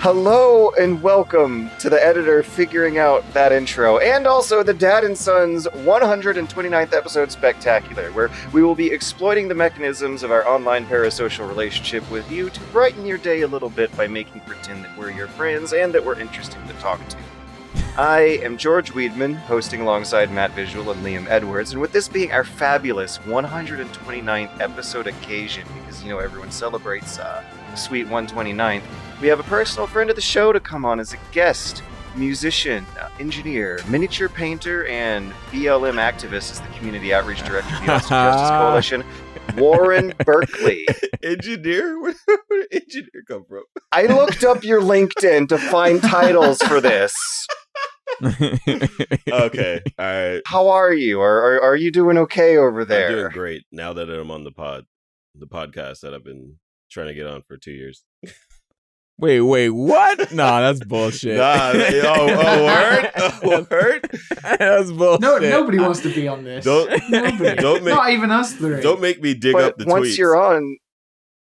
Hello and welcome to the editor figuring out that intro, and also the Dad and Son's 129th episode spectacular, where we will be exploiting the mechanisms of our online parasocial relationship with you to brighten your day a little bit by making pretend that we're your friends and that we're interesting to talk to. I am George Weidman, hosting alongside Matt Visual and Liam Edwards, and with this being our fabulous 129th episode occasion, because, everyone celebrates sweet 129th, we have a personal friend of the show to come on as a guest, musician, engineer, miniature painter, and BLM activist as the Community Outreach Director of the Austin Justice Coalition, Warren Berkeley. Engineer? Where did engineer come from? I looked up your LinkedIn to find titles for this. Okay, all right. How are you? Are you doing okay over there? I'm doing great now that I'm on the podcast that I've been trying to get on for 2 years. Wait, what? Nah, that's bullshit. Word? That's bullshit. No, nobody wants to be on this. Not even us three. Don't make me dig up the tweets. Once you're on,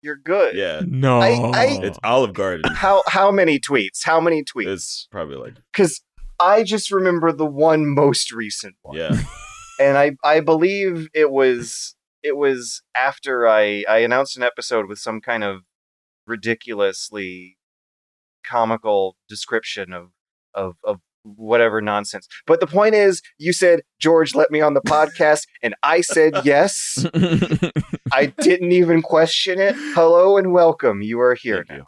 you're good. Yeah. No. It's Olive Garden. How many tweets? How many tweets? It's probably like... Because I just remember the one most recent one. Yeah. And I believe it was after I announced an episode with some kind of ridiculously comical description of whatever nonsense. But the point is, you said, George, let me on the podcast, and I said yes. I didn't even question it. Hello and welcome. You are here now.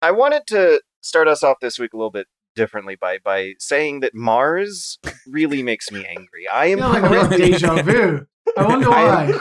I wanted to start us off this week a little bit differently by saying that Mars really makes me angry. I am deja vu. I wonder why.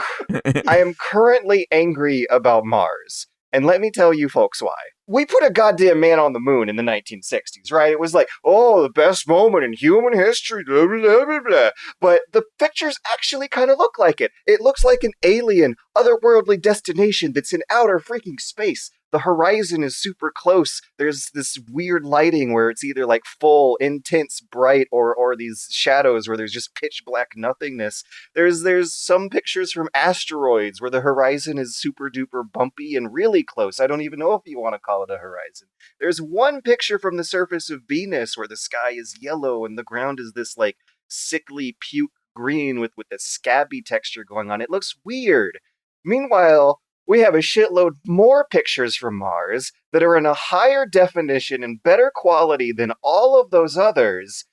I am currently angry about Mars. And let me tell you folks why. We put a goddamn man on the moon in the 1960s, right? It was like, the best moment in human history, blah, blah, blah, blah. But the pictures actually kind of look like it. It looks like an alien, otherworldly destination that's in outer freaking space. The horizon is super close. There's this weird lighting where it's either like full, intense, bright, or these shadows where there's just pitch black nothingness. There's some pictures from asteroids where the horizon is super duper bumpy and really close. I don't even know if you want to call it a horizon. There's one picture from the surface of Venus where the sky is yellow and the ground is this like sickly puke green with a scabby texture going on. It looks weird. Meanwhile, we have a shitload more pictures from Mars that are in a higher definition and better quality than all of those others,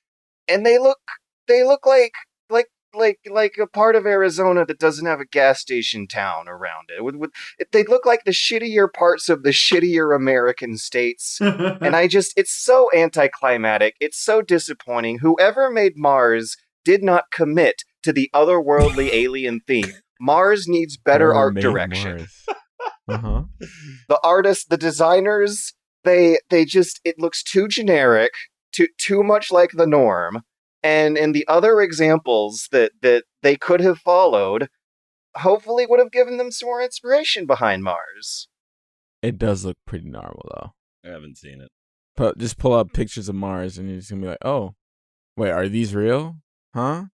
and they look like a part of Arizona that doesn't have a gas station town around it. They look like the shittier parts of the shittier American states, and it's so anticlimactic. It's so disappointing. Whoever made Mars did not commit to the otherworldly alien theme. Mars needs better art direction. Uh-huh. The artists, the designers, it looks too generic, too much like the norm. And in the other examples that they could have followed, hopefully would have given them some more inspiration behind Mars. It does look pretty normal, though. I haven't seen it. But just pull up pictures of Mars and you're just going to be like, oh, wait, are these real? Huh?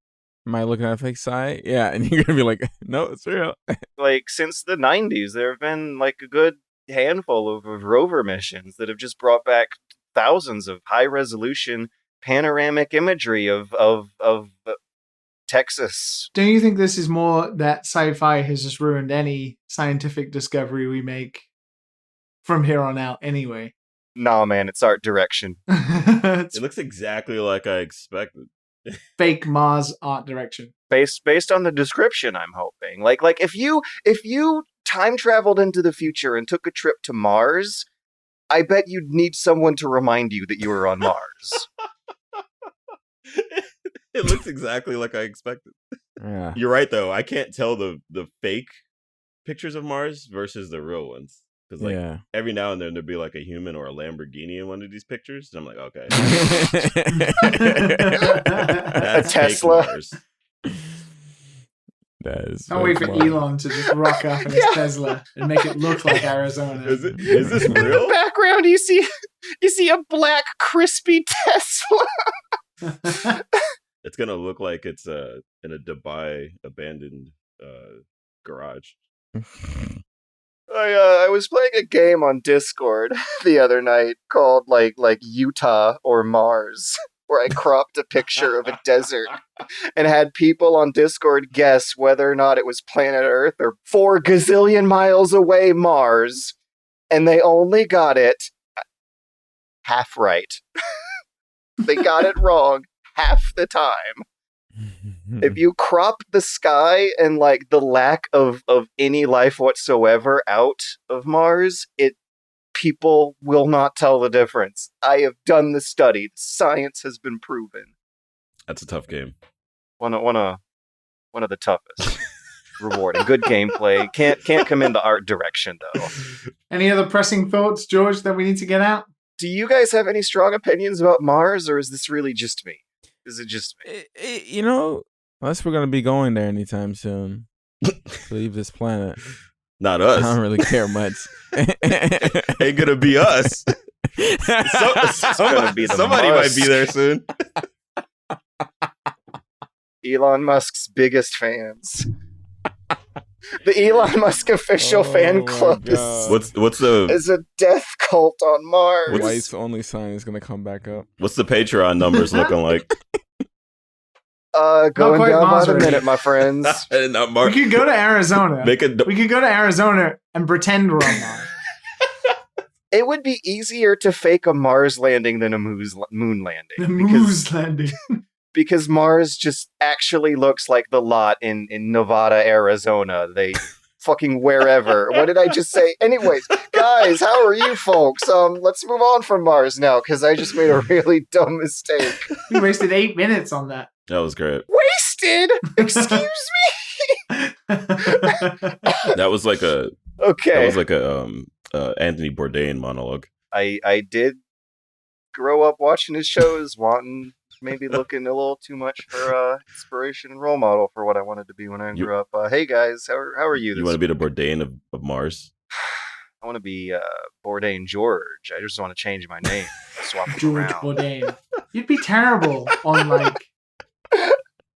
Am I looking at a fake site? Yeah, and you're going to be like, no, it's real. Like, since the 90s, there have been, like, a good handful of rover missions that have just brought back thousands of high-resolution panoramic imagery of Texas. Don't you think this is more that sci-fi has just ruined any scientific discovery we make from here on out anyway? Nah, man, it's art direction. It looks exactly like I expected. Fake Mars art direction. Based on the description, I'm hoping. Like if you time traveled into the future and took a trip to Mars, I bet you'd need someone to remind you that you were on Mars. It looks exactly like I expected. Yeah. You're right, though. I can't tell the fake pictures of Mars versus the real ones. Because every now and then there'd be like a human or a Lamborghini in one of these pictures. And I'm like, okay. That's a Tesla. Fake Mars. That is I'll wait for Elon to just rock up in his Tesla and make it look like Arizona. Is this In the real? background, you see a black crispy Tesla. It's gonna look like it's in a Dubai abandoned garage. I was playing a game on Discord the other night called like Utah or Mars, where I cropped a picture of a desert and had people on Discord guess whether or not it was planet Earth or 4 gazillion miles away Mars, and they only got it half right. They got it wrong half the time. If you crop the sky and like the lack of any life whatsoever out of Mars, people will not tell the difference. I have done the study. Science has been proven. That's a tough game. One of the toughest. Rewarding. Good gameplay. Can't commend the art direction though. Any other pressing thoughts, George, that we need to get out? Do you guys have any strong opinions about Mars, or is this really just me? Is it just me? Unless we're going to be going there anytime soon. Leave this planet. Not us. I don't really care much. Ain't going to be us. Somebody might be there soon. Elon Musk's biggest fans. The Elon Musk official fan club is a death cult on Mars. White's only sign is going to come back up. What's the Patreon numbers looking like? Going down by the minute, my friends. Not Mars. We could go to Arizona. We could go to Arizona and pretend we're on Mars. It would be easier to fake a Mars landing than a moon landing. The moon's landing. Because Mars just actually looks like the lot in Nevada, Arizona. They fucking wherever. What did I just say? Anyways, guys, how are you folks? Let's move on from Mars now, because I just made a really dumb mistake. You wasted 8 minutes on that. That was great. Wasted? Excuse me? That was like a Anthony Bourdain monologue. I did grow up watching his shows, maybe looking a little too much for inspiration and role model for what I wanted to be when I grew up. Hey guys, how are you? You want to be the Bourdain of Mars? I want to be Bourdain George. I just want to change my name, swap it George around. Bourdain. You'd be terrible on like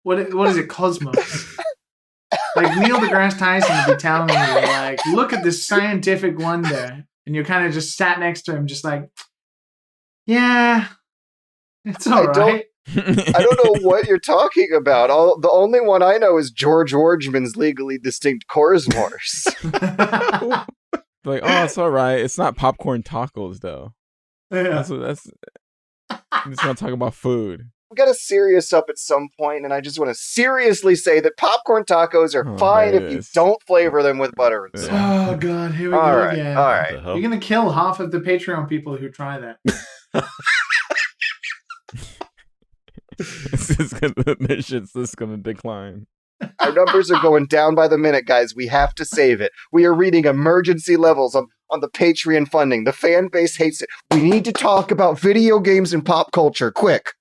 what is it, Cosmos? Like Neil deGrasse Tyson would be telling you, like, look at this scientific wonder, and you're kind of just sat next to him, just like, yeah, it's all right. I don't know what you're talking about. The only one I know is George Orgeman's Legally Distinct Cosmos. Like, oh, it's all right. It's not popcorn tacos, though. Yeah. That's I'm just gonna talk about food. We gotta serious up at some point, and I just want to seriously say that popcorn tacos are fine if you don't flavor them with butter and salt. Oh god, here we go again. All right. You're gonna kill half of the Patreon people who try that. This shit's just gonna decline. Our numbers are going down by the minute, guys. We have to save it. We are reading emergency levels on the Patreon funding. The fan base hates it. We need to talk about video games and pop culture, quick.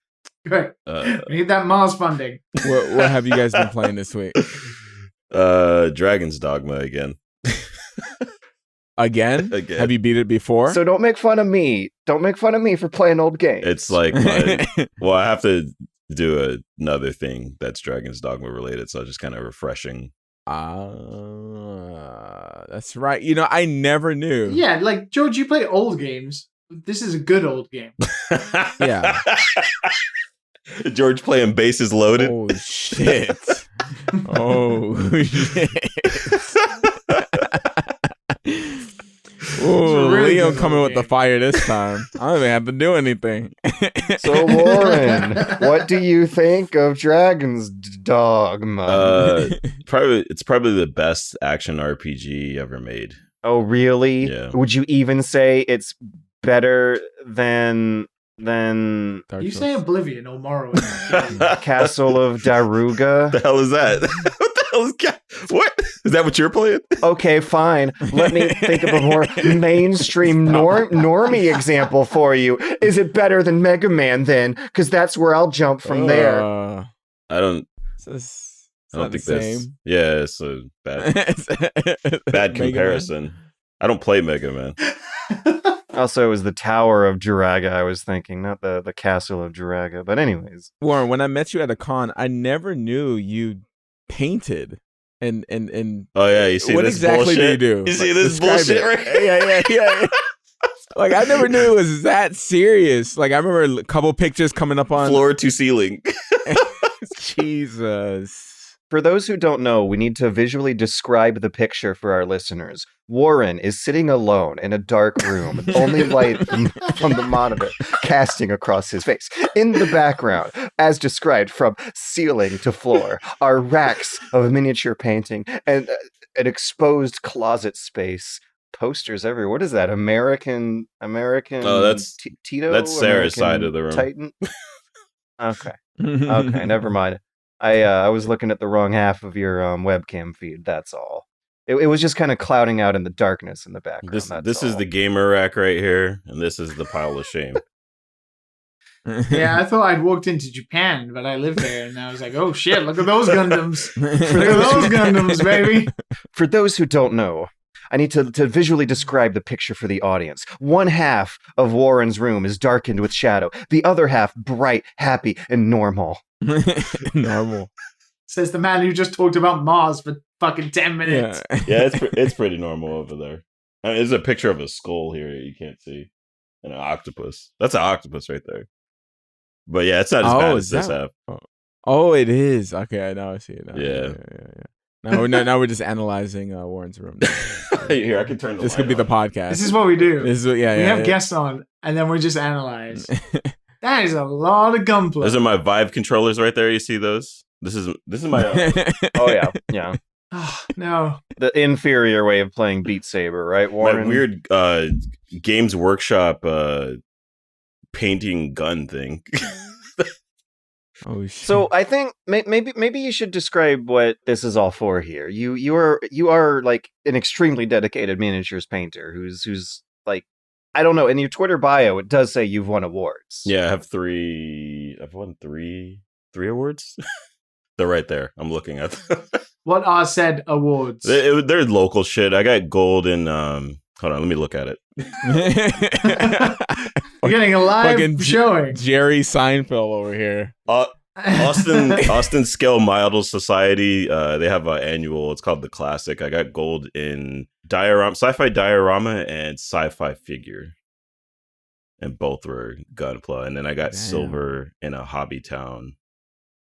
Great. We need that Mars funding. What have you guys been playing this week? Dragon's Dogma again. Again? Have you beat it before? So don't make fun of me. Don't make fun of me for playing old games. It's like, well, I have to do another thing that's Dragon's Dogma related, so just kind of refreshing. That's right. You know, I never knew. Yeah, like, George, you play old games. This is a good old game. Yeah. George playing Bases Loaded. Oh, shit. Oh, shit. Ooh, really Leo coming with the fire this time. I don't even have to do anything. So, Lauren, what do you think of Dragon's Dogma? It's probably the best action RPG ever made. Oh, really? Yeah. Would you even say it's better than You say Oblivion or Morrowind. Castle of Daruga? The hell is that? What the hell is what? Is that what you're playing? Okay, fine. Let me think of a more mainstream normie example for you. Is it better than Mega Man then? Because that's where I'll jump from there. I don't think that's same. Yeah, it's a bad comparison. I don't play Mega Man. Also, it was the Tower of Juraga I was thinking, not the Castle of Juraga. But anyways. Warren, when I met you at a con, I never knew you painted. And oh yeah, you see what this exactly bullshit? do you do? You see this bullshit right here? Yeah. Like I never knew it was that serious. Like I remember a couple pictures coming up on floor to ceiling. Jesus. For those who don't know, we need to visually describe the picture for our listeners. Warren is sitting alone in a dark room, with only light from the monitor casting across his face. In the background, as described from ceiling to floor, are racks of miniature painting and an exposed closet space. Posters everywhere. What is that? American. Oh, that's Tito. That's Sarah's American side of the room. Titan. Okay. Okay. Never mind. I was looking at the wrong half of your webcam feed. That's all. It was just kind of clouding out in the darkness in the background. This is the gamer rack right here, and this is the pile of shame. Yeah, I thought I'd walked into Japan, but I live there, and I was like, oh shit, look at those Gundams. Look at those Gundams, baby. For those who don't know, I need to visually describe the picture for the audience. One half of Warren's room is darkened with shadow. The other half bright, happy, and normal. Normal. Says the man who just talked about Mars for fucking 10 minutes. Yeah, it's pretty normal over there. I mean, there's a picture of a skull here you can't see. And an octopus. That's an octopus right there. But yeah, it's not as bad as this half. Oh, it is. Okay, I now I see it. Yeah. Now we're just analyzing Warren's room. Here, I can turn the This could be the podcast. This is what we do. We have guests on, and then we just analyze. That is a lot of gunplay. Those are my Vive controllers right there. You see those? This is my Oh yeah. Oh, no. The inferior way of playing Beat Saber, right, Warren? my weird Games Workshop painting gun thing. Oh shit. So I think maybe you should describe what this is all for here. You are like an extremely dedicated miniatures painter who's like, I don't know, in your Twitter bio it does say you've won awards. Yeah, I've won three awards. They're right there. I'm looking at them. What are said awards? They're local shit. I got gold in hold on, let me look at it. We're getting a live showing. Jerry Seinfeld over here. Austin Scale Model Society. They have an annual. It's called the Classic. I got gold in sci-fi diorama and sci-fi figure, and both were Gunpla. And then I got silver in a Hobbytown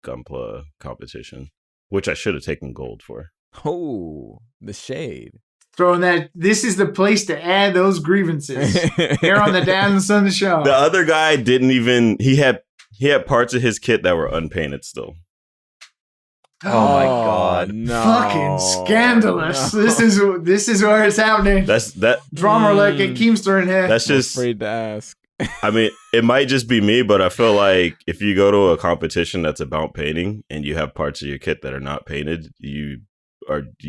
Gunpla competition, which I should have taken gold for. Oh, the shade. Throwing that. This is the place to add those grievances. Here on the Dad and Son show. The other guy didn't even. He had parts of his kit that were unpainted still. Oh my god! No, fucking scandalous! No. This is where it's happening. That's that drama like a Keemster in here. That's just afraid to ask. I mean, it might just be me, but I feel like if you go to a competition that's about painting and you have parts of your kit that are not painted, you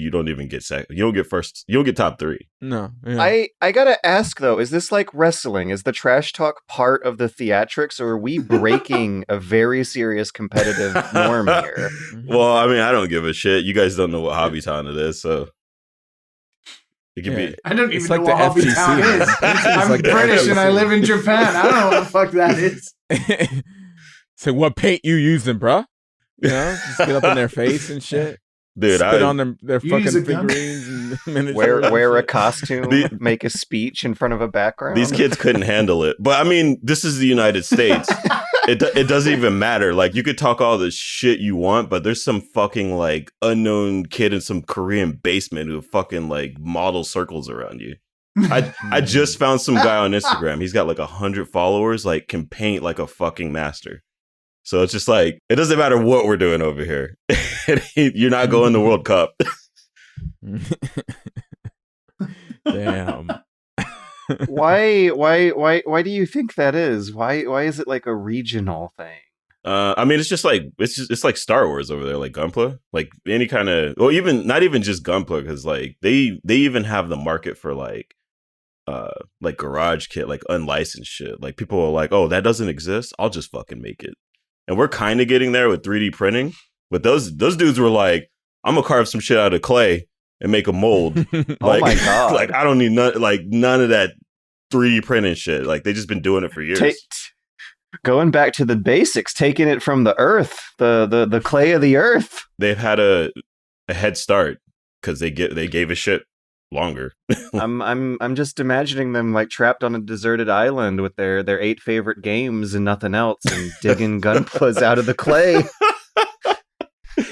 don't even get second. You don't get first. You don't get top 3. No. Yeah. I gotta ask though, is this like wrestling? Is the trash talk part of the theatrics, or are we breaking a very serious competitive norm here? Well, I mean, I don't give a shit. You guys don't know what Hobbytown it is, so it could be. I don't even like know what Hobbytown is. I'm like British and I live in Japan. I don't know what the fuck that is. So what paint you using, bro? You know, just get up in their face and shit. Dude, spit on their fucking figurines and miniatures. Wear a costume, make a speech in front of a background. These kids couldn't handle it. But I mean, this is the United States. It doesn't even matter. Like, you could talk all the shit you want, but there's some fucking like unknown kid in some Korean basement who fucking like model circles around you. I just found some guy on Instagram. He's got like 100 followers, like can paint like a fucking master. So it's just like, it doesn't matter what we're doing over here. You're not going to World Cup. Damn. Why do you think that is? Why is it like a regional thing? I mean, it's like Star Wars over there, like Gunpla, like any kind of, well, even not even just Gunpla, because like they even have the market for like garage kit, like unlicensed shit. Like people are like, oh, that doesn't exist. I'll just fucking make it. And we're kind of getting there with 3D printing, but those dudes were like, I'm gonna carve some shit out of clay and make a mold. Like, oh my god! Like, I don't need none of that 3D printing shit. Like, they just been doing it for years. Going back to the basics, taking it from the earth, the clay of the earth. They've had I a head start because they gave a shit longer. I'm just imagining them like trapped on a deserted island with their 8 favorite games and nothing else, and digging gunplas out of the clay.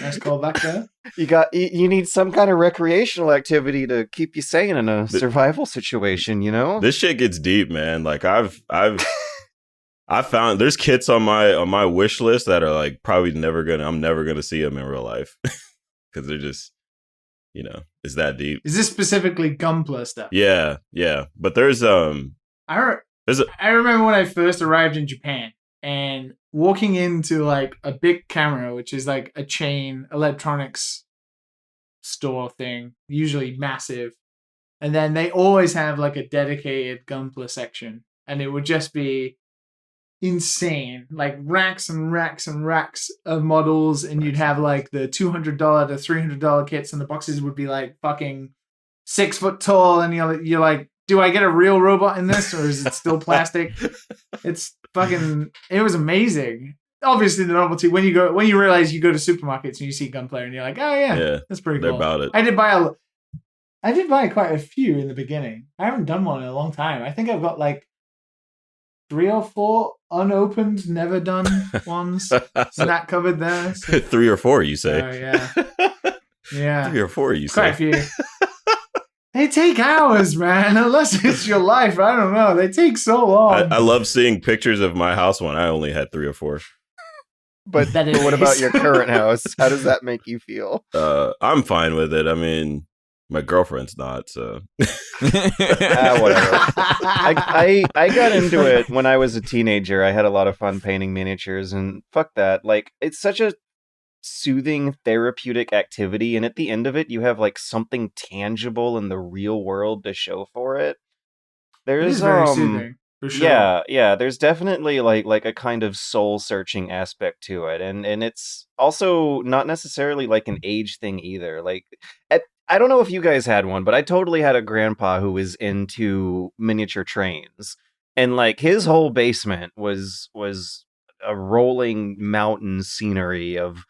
Nice call back there. You need some kind of recreational activity to keep you sane in a survival situation, you know? This shit gets deep, man. Like I found there's kits on my wish list that are like probably I'm never gonna see them in real life because they're just, you know, it's that deep. Is this specifically Gunpla stuff? Yeah. But there's I remember when I first arrived in Japan and walking into like a big camera, which is like a chain electronics store thing, usually massive, and then they always have like a dedicated Gunpla section, and it would just be insane, like racks and racks and racks of models, and you'd have like the $200 to $300 kits, and the boxes would be like fucking 6 foot tall, and you're like, do I get a real robot in this, or is it still plastic? It was amazing. Obviously, the novelty when you realize you go to supermarkets and you see Gunpla, and you're like, oh yeah, that's pretty cool. They're about it. I did buy quite a few in the beginning. I haven't done one in a long time. I think I've got like 3 or 4 unopened, never done ones. Snack cupboard there. So. 3 or 4, you say? Oh yeah. 3 or 4, you Quite say? a few. They take hours, man. Unless it's your life, I don't know. They take so long. I love seeing pictures of my house when I only had 3 or 4. But what about your current house? How does that make you feel? I'm fine with it. I mean, my girlfriend's not, so. Whatever. I got into it when I was a teenager. I had a lot of fun painting miniatures, and fuck that. Like, it's such a soothing, therapeutic activity, and at the end of it, you have like something tangible in the real world to show for it. It is very soothing. For sure. Yeah, there's definitely like a kind of soul searching aspect to it, and it's also not necessarily like an age thing either. Like, I don't know if you guys had one, but I totally had a grandpa who was into miniature trains, and like his whole basement was a rolling mountain scenery of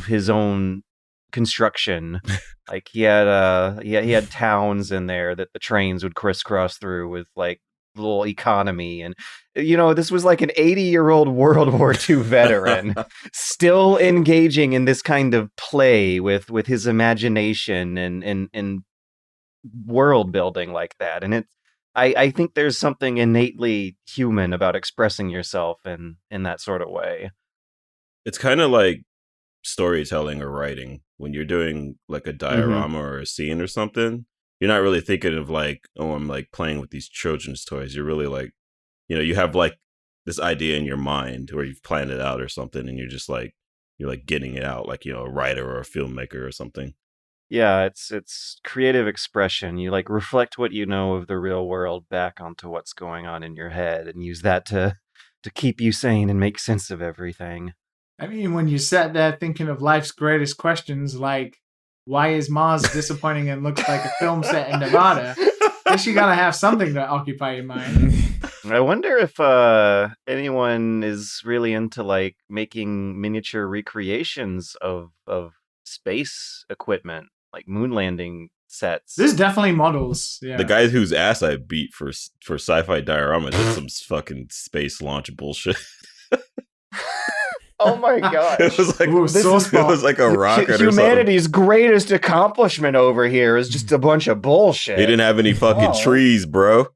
his own construction. Like he had towns in there that the trains would crisscross through with like little economy, and you know, this was like an 80-year-old World War II veteran still engaging in this kind of play with his imagination and world building like that. And I think there's something innately human about expressing yourself in that sort of way. It's kind of like storytelling or writing when you're doing like a diorama or a scene or something. You're not really thinking of like, oh, I'm like playing with these children's toys. You're really like, you know, you have like this idea in your mind where you've planned it out or something, and you're like getting it out like, you know, a writer or a filmmaker or something. Yeah, it's creative expression. You like reflect what you know of the real world back onto what's going on in your head, and use that to keep you sane and make sense of everything. I mean, when you sat there thinking of life's greatest questions, like, why is Mars disappointing and looks like a film set in Nevada? Guess you gotta have something to occupy your mind. I wonder if anyone is really into like making miniature recreations of space equipment, like moon landing sets. There's definitely models. Yeah. The guy whose ass I beat for sci-fi diorama did some fucking space launch bullshit. Oh my gosh. It was like it was like a rocket or something. Humanity's greatest accomplishment over here is just a bunch of bullshit. He didn't have any fucking trees, bro.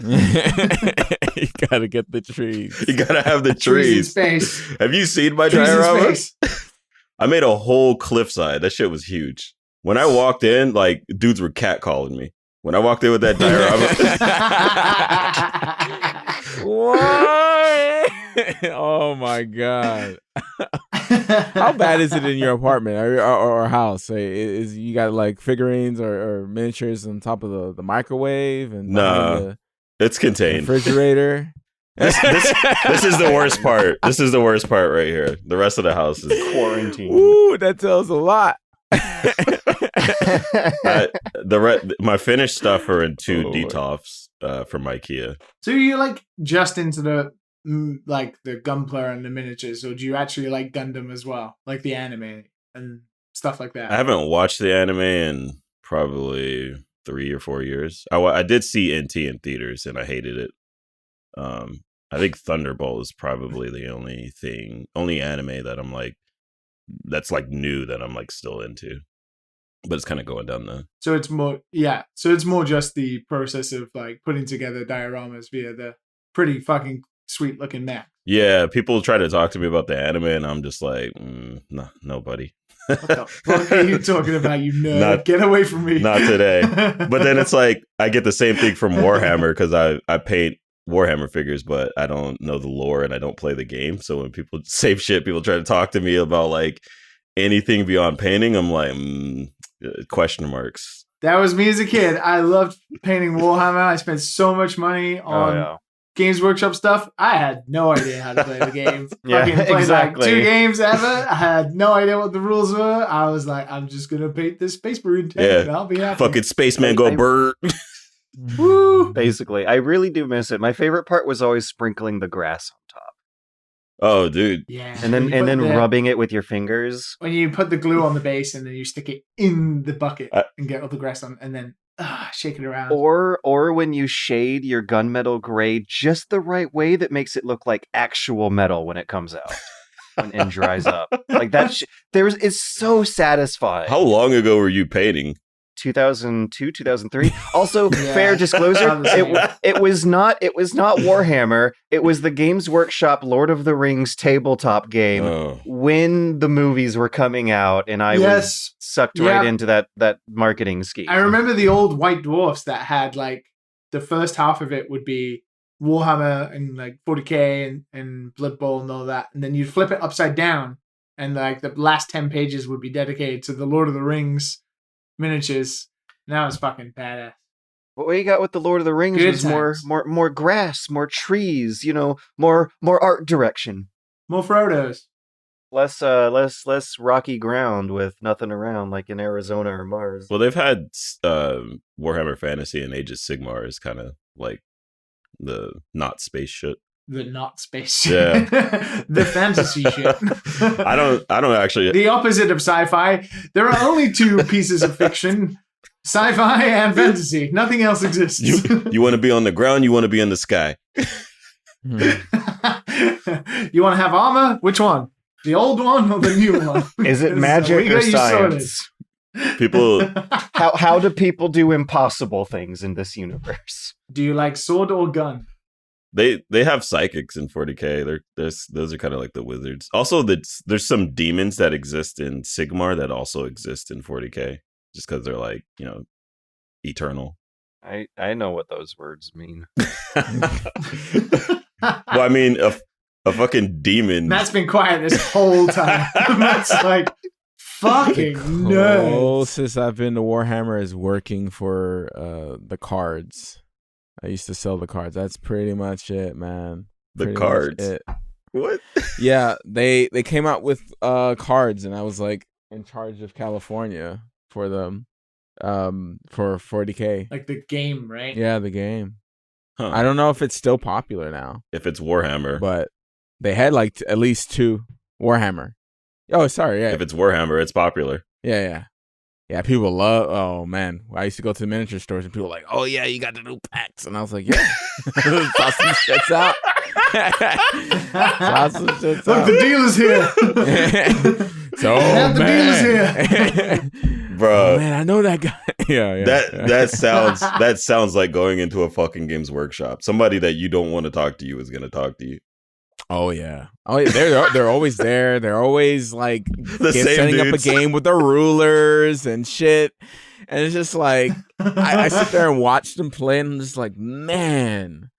You gotta get the trees. You gotta have the trees. In space. Have you seen my Trees in diorama? space. I made a whole cliffside. That shit was huge. When I walked in, like dudes were catcalling me. When I walked in with that diorama. What? Oh my god! How bad is it in your apartment or house? Is you got like figurines or miniatures on top of the microwave and no, it's contained. Refrigerator. This is the worst part. This is the worst part right here. The rest of the house is quarantine. Ooh, that tells a lot. My finished stuff are in 2 detofs from IKEA. So you like just into the like the Gunpla and the miniatures, or do you actually like Gundam as well, like the anime? And stuff like that. I haven't watched the anime in probably 3 or 4 years. I did see NT in theaters and I hated it. I think Thunderbolt is probably the only anime that I'm like, that's like new that I'm like still into. But it's kind of going down the. So it's more, yeah. So it's more just the process of like putting together dioramas via the pretty fucking sweet looking mech. Yeah, people try to talk to me about the anime, and I'm just like, no, buddy. What the fuck are you talking about, you nerd? Get away from me. Not today. But then it's like, I get the same thing from Warhammer because I paint Warhammer figures, but I don't know the lore and I don't play the game. So when people say shit, people try to talk to me about like anything beyond painting, I'm like, question marks. That was me as a kid. I loved painting Warhammer. I spent so much money on Games Workshop stuff. I had no idea how to play the game. Fucking played exactly. like 2 games ever. I had no idea what the rules were. I was like, I'm just gonna paint this Space Marine tank and I'll be happy. Fucking spaceman go bird. Woo! Basically, I really do miss it. My favorite part was always sprinkling the grass on top. Oh, dude. Yeah. And then rubbing it with your fingers. When you put the glue on the base and then you stick it in the bucket and get all the grass on, and then shake it around. Or when you shade your gunmetal gray just the right way that makes it look like actual metal when it comes out and dries up. Like that. It's so satisfying. How long ago were you painting? 2002, 2003. Also, fair disclosure, it was not Warhammer. It was the Games Workshop Lord of the Rings tabletop game when the movies were coming out, and I was sucked right into that marketing scheme. I remember the old White Dwarfs that had like the first half of it would be Warhammer and like 40k and Blood Bowl and all that, and then you'd flip it upside down, and like the last 10 pages would be dedicated to the Lord of the Rings miniatures. Now it's fucking badass. What you got with the Lord of the Rings was more grass, more trees, more art direction. More Frodos. Less rocky ground with nothing around like in Arizona or Mars. Well, they've had Warhammer Fantasy and Age of Sigmar is kind of like the not space shit. The not space shit. Yeah. The fantasy shit. I don't actually. The opposite of sci-fi. There are only 2 pieces of fiction: sci-fi and fantasy. Nothing else exists. You want to be on the ground. You want to be in the sky. You want to have armor? Which one? The old one or the new one? Is it magic or science? People. How do people do impossible things in this universe? Do you like sword or gun? They have psychics in 40k. Those are kind of like the wizards. Also, there's some demons that exist in Sigmar that also exist in 40k, just because they're like eternal. I know what those words mean. Well, I mean, a fucking demon. Matt's been quiet this whole time. Matt's like fucking nerd. Closest I've been to Warhammer is working for the cards. I used to sell the cards. That's pretty much it, man. The cards? What? Yeah, they came out with cards, and I was like in charge of California for them, for 40k. Like the game, right? Yeah, the game. Huh. I don't know if it's still popular now. If it's Warhammer, but they had like at least 2 Warhammer. Oh, sorry. Yeah. If it's Warhammer, it's popular. Yeah. People love. Oh man, I used to go to the miniature stores and people were like, "Oh yeah, you got the new packs," and I was like, "Yeah, toss some shits out." Toss some shits Look, out. the dealer's here. So the dealer's here, bro. Oh, man, I know that guy. Yeah. That sounds like going into a fucking Games Workshop. Somebody that you don't want to talk to you is going to talk to you. Oh yeah. They're always there. They're always like setting up a game with the rulers and shit. And it's just like I sit there and watch them play, and I'm just like, man,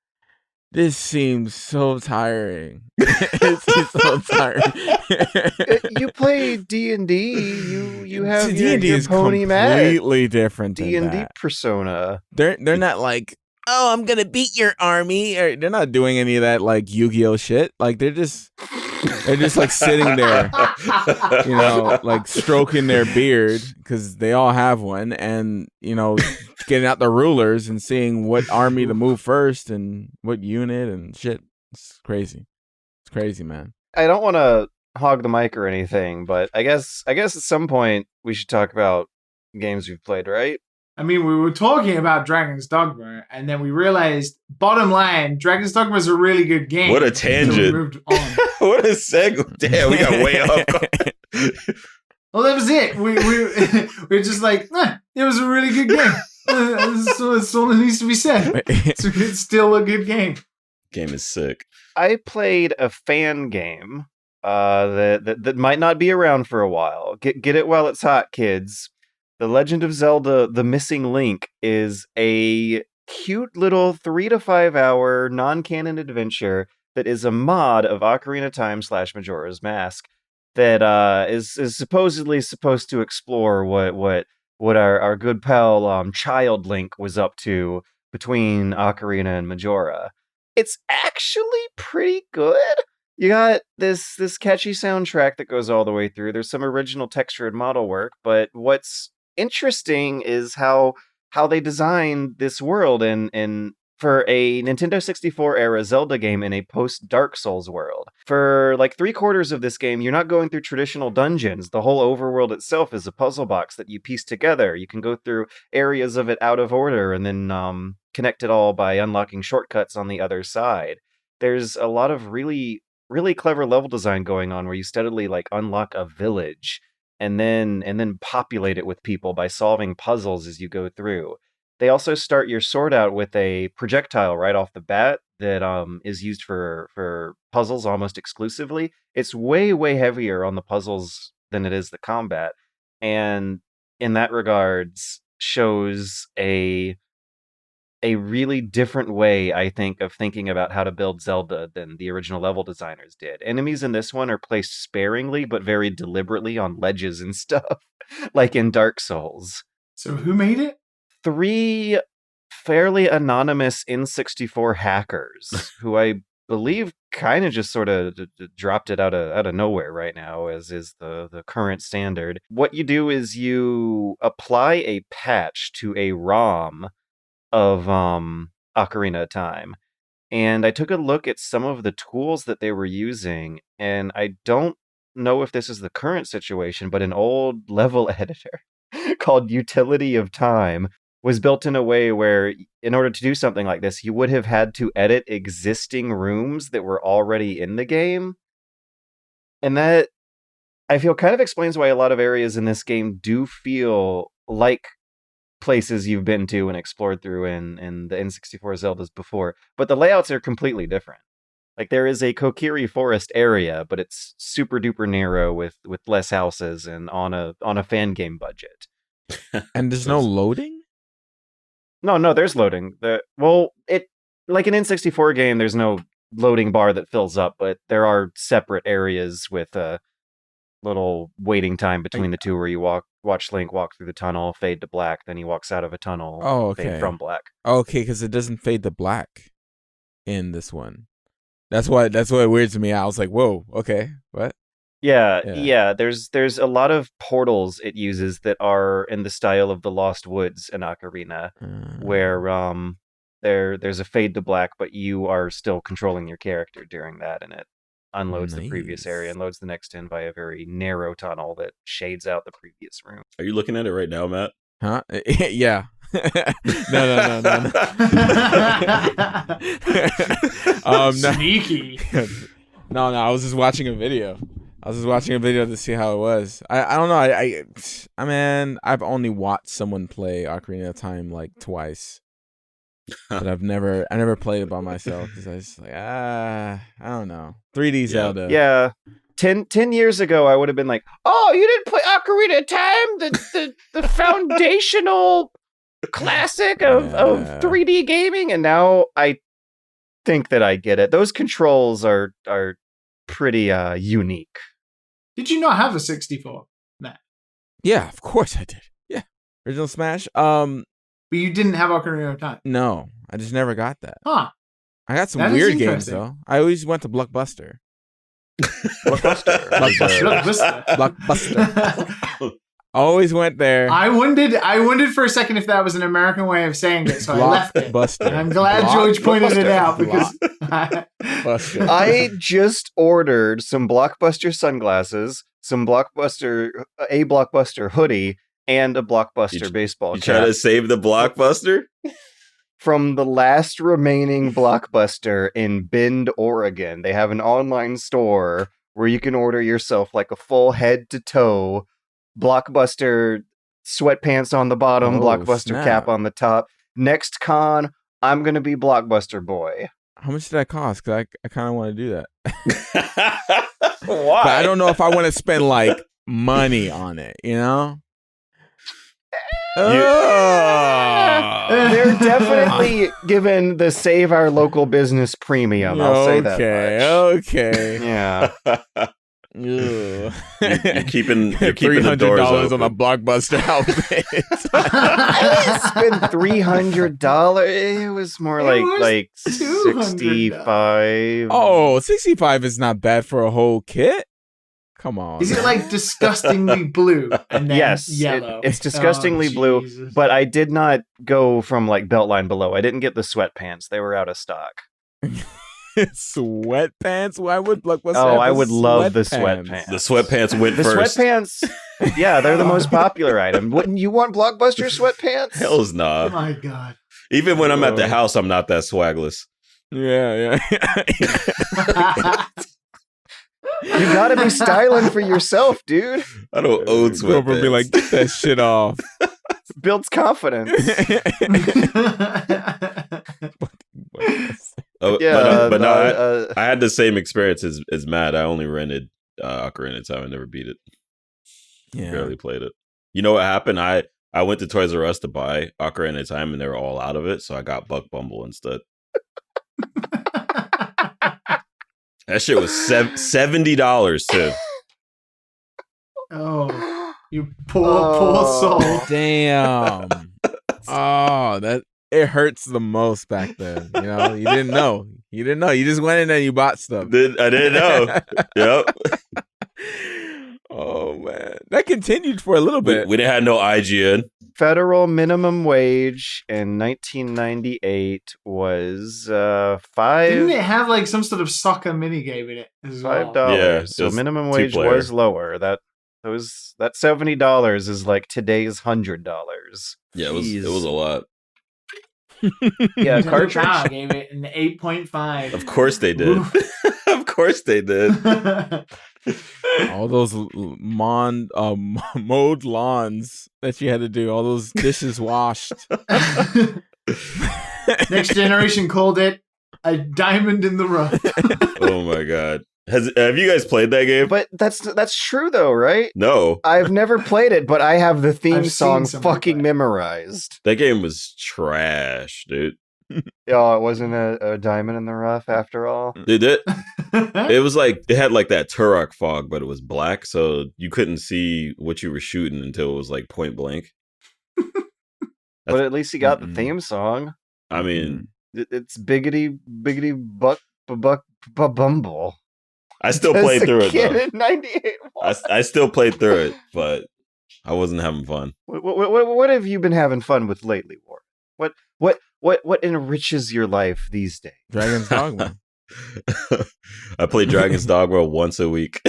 this seems so tiring. It's so tiring. You play D&D. You have D&D your is pony Matt. completely different than D&D that. persona. They're not like, oh, I'm gonna beat your army. Or they're not doing any of that like Yu-Gi-Oh shit. Like they're just like sitting there, like stroking their beard because they all have one, and getting out the rulers and seeing what army to move first and what unit and shit. It's crazy. It's crazy, man. I don't want to hog the mic or anything, but I guess at some point we should talk about games we've played, right? I mean, we were talking about Dragon's Dogma, and then we realized, bottom line, Dragon's Dogma is a really good game. What a So we tangent. moved on. What a segue. Damn, we got way off. Well, that was it. We were just like, it was a really good game. That's all that needs to be said. It's still a good game. Game is sick. I played a fan game that might not be around for a while. Get it while it's hot, kids. The Legend of Zelda: The Missing Link is a cute little 3 to 5 hour non-canon adventure that is a mod of Ocarina of Time / Majora's Mask that is supposedly supposed to explore what our good pal Child Link was up to between Ocarina and Majora. It's actually pretty good. You got this catchy soundtrack that goes all the way through. There's some original texture and model work, but what's interesting is how they designed this world and for a Nintendo 64 era Zelda game in a post Dark Souls world. For like 3/4 of this game, you're not going through traditional dungeons. The whole overworld itself is a puzzle box that you piece together. You can go through areas of it out of order and then connect it all by unlocking shortcuts on the other side. There's a lot of really, really clever level design going on where you steadily like unlock a village and then populate it with people by solving puzzles as you go through. They also start your sword out with a projectile right off the bat that is used for puzzles almost exclusively. It's way, way heavier on the puzzles than it is the combat, and in that regards shows a really different way, I think, of thinking about how to build Zelda than the original level designers did. Enemies in this one are placed sparingly, but very deliberately on ledges and stuff, like in Dark Souls. So who made it? 3 fairly anonymous N64 hackers, who I believe kind of just sort of dropped it out of nowhere right now, as is the current standard. What you do is you apply a patch to a ROM of Ocarina of Time. And I took a look at some of the tools that they were using, and I don't know if this is the current situation, but an old level editor called Utility of Time was built in a way where, in order to do something like this, you would have had to edit existing rooms that were already in the game. And that, I feel, kind of explains why a lot of areas in this game do feel like places you've been to and explored through in the N64 Zeldas before, but the layouts are completely different. Like, there is a Kokiri forest area, but it's super duper narrow with less houses and on a fan game budget. And there's no loading? No, there's loading. Like an N64 game, there's no loading bar that fills up, but there are separate areas with a little waiting time between the two where you watch Link walk through the tunnel, fade to black, then he walks out of a tunnel, fade from black. Okay, because it doesn't fade to black in this one. That's what it weirds me out. I was like, whoa, okay, what? Yeah. There's a lot of portals it uses that are in the style of the Lost Woods in Ocarina, where there's a fade to black, but you are still controlling your character during that, and it unloads the previous area and loads the next in by a very narrow tunnel that shades out the previous room. Are you looking at it right now, Matt? Huh? Yeah. No. Sneaky. No. I was just watching a video. To see how it was. I don't know. I mean, I've only watched someone play Ocarina of Time like twice, but I never played it by myself because I was like, I don't know. 3D Zelda. Yeah. 10 years ago, I would have been like, oh, you didn't play Ocarina of Time, the foundational classic of 3D gaming, and now I think that I get it. Those controls are pretty unique. Did you not have a 64, Matt? Yeah, of course I did. Yeah, original Smash. But you didn't have Ocarina of Time. No, I just never got that. Huh? I got some weird games though. I always went to Blockbuster. Blockbuster. Always went there. I wondered for a second if that was an American way of saying it, so I left it. Blockbuster. And I'm glad George pointed it out because Blockbuster. I just ordered some Blockbuster sunglasses, some Blockbuster hoodie, and a Blockbuster baseball You cap try to save the Blockbuster? from the last remaining Blockbuster in Bend, Oregon. They have an online store where you can order yourself like a full head to toe Blockbuster sweatpants on the bottom, Oh, Blockbuster snap. cap on the top. Next con, I'm gonna be Blockbuster boy. How much did that cost? Because I kind of want to do that. Why? But I don't know if I want to spend like money on it, you know? They're definitely given the save our local business premium. I'll say that much. Okay. Yeah. Ugh. You're keeping the doors $300 open. on a Blockbuster outfit. I didn't spend $300. It was more It like was like $200. 65. Oh, 65 is not bad for a whole kit. Come on. is it like disgustingly blue and then Yes, yellow? it's disgustingly blue, Jesus. but I did not go from like Beltline below. I didn't get the sweatpants; they were out of stock. Sweatpants? Why would Blockbuster? Oh, have I the would love the sweatpants? sweatpants. The sweatpants went The first. sweatpants, yeah, they're the most popular item. Wouldn't you want Blockbuster sweatpants? Hell's Oh nah. my god. Even when I'm at the Oh. house, I'm not that swagless. Yeah. You gotta be styling for yourself, dude. I don't own sweatpants. Girlfriend be like, get that shit off. Builds confidence. Oh, Yeah, but no, I had the same experience as Matt. I only rented Ocarina of Time. I never beat it. Yeah. Barely played it. You know what happened? I went to Toys R Us to buy Ocarina of Time, and they were all out of it, so I got Buck Bumble instead. That shit was $70 too. Oh, you poor soul. Damn. Oh, it hurts the most back then. You know, you didn't know. You just went in there and you bought stuff. I didn't know. Yep. Oh man, that continued for a little bit. We didn't have no IGN. Federal minimum wage in 1998 was Didn't $5. it have like some sort of soccer minigame in it as well? $5. Yeah, it So was minimum wage two-player. was lower. That $70 is like today's $100. Yeah, it Jeez. was a lot. Yeah, Nintendo cartridge. Power gave it an 8.5. Of course they did. Oof. Of course they did. All those mowed lawns that you had to do, all those dishes washed. Next Generation called it a diamond in the rough. Oh my god. Have you guys played that game? But that's true though, right? No. I've never played it, but I have the theme I've seen song somebody fucking play it. memorized. That game was trash, dude. Oh, it wasn't a diamond in the rough after all. It was like it had like that Turok fog, but it was black, so you couldn't see what you were shooting until it was like point blank. But at least you got the Mm-mm. theme song. I mean, It's biggity buck bumble. I still As played a through it kid though. in '98. I still played through it, but I wasn't having fun. What have you been having fun with lately, Warren? What enriches your life these days? Dragon's Dogma. I play Dragon's Dogma once a week.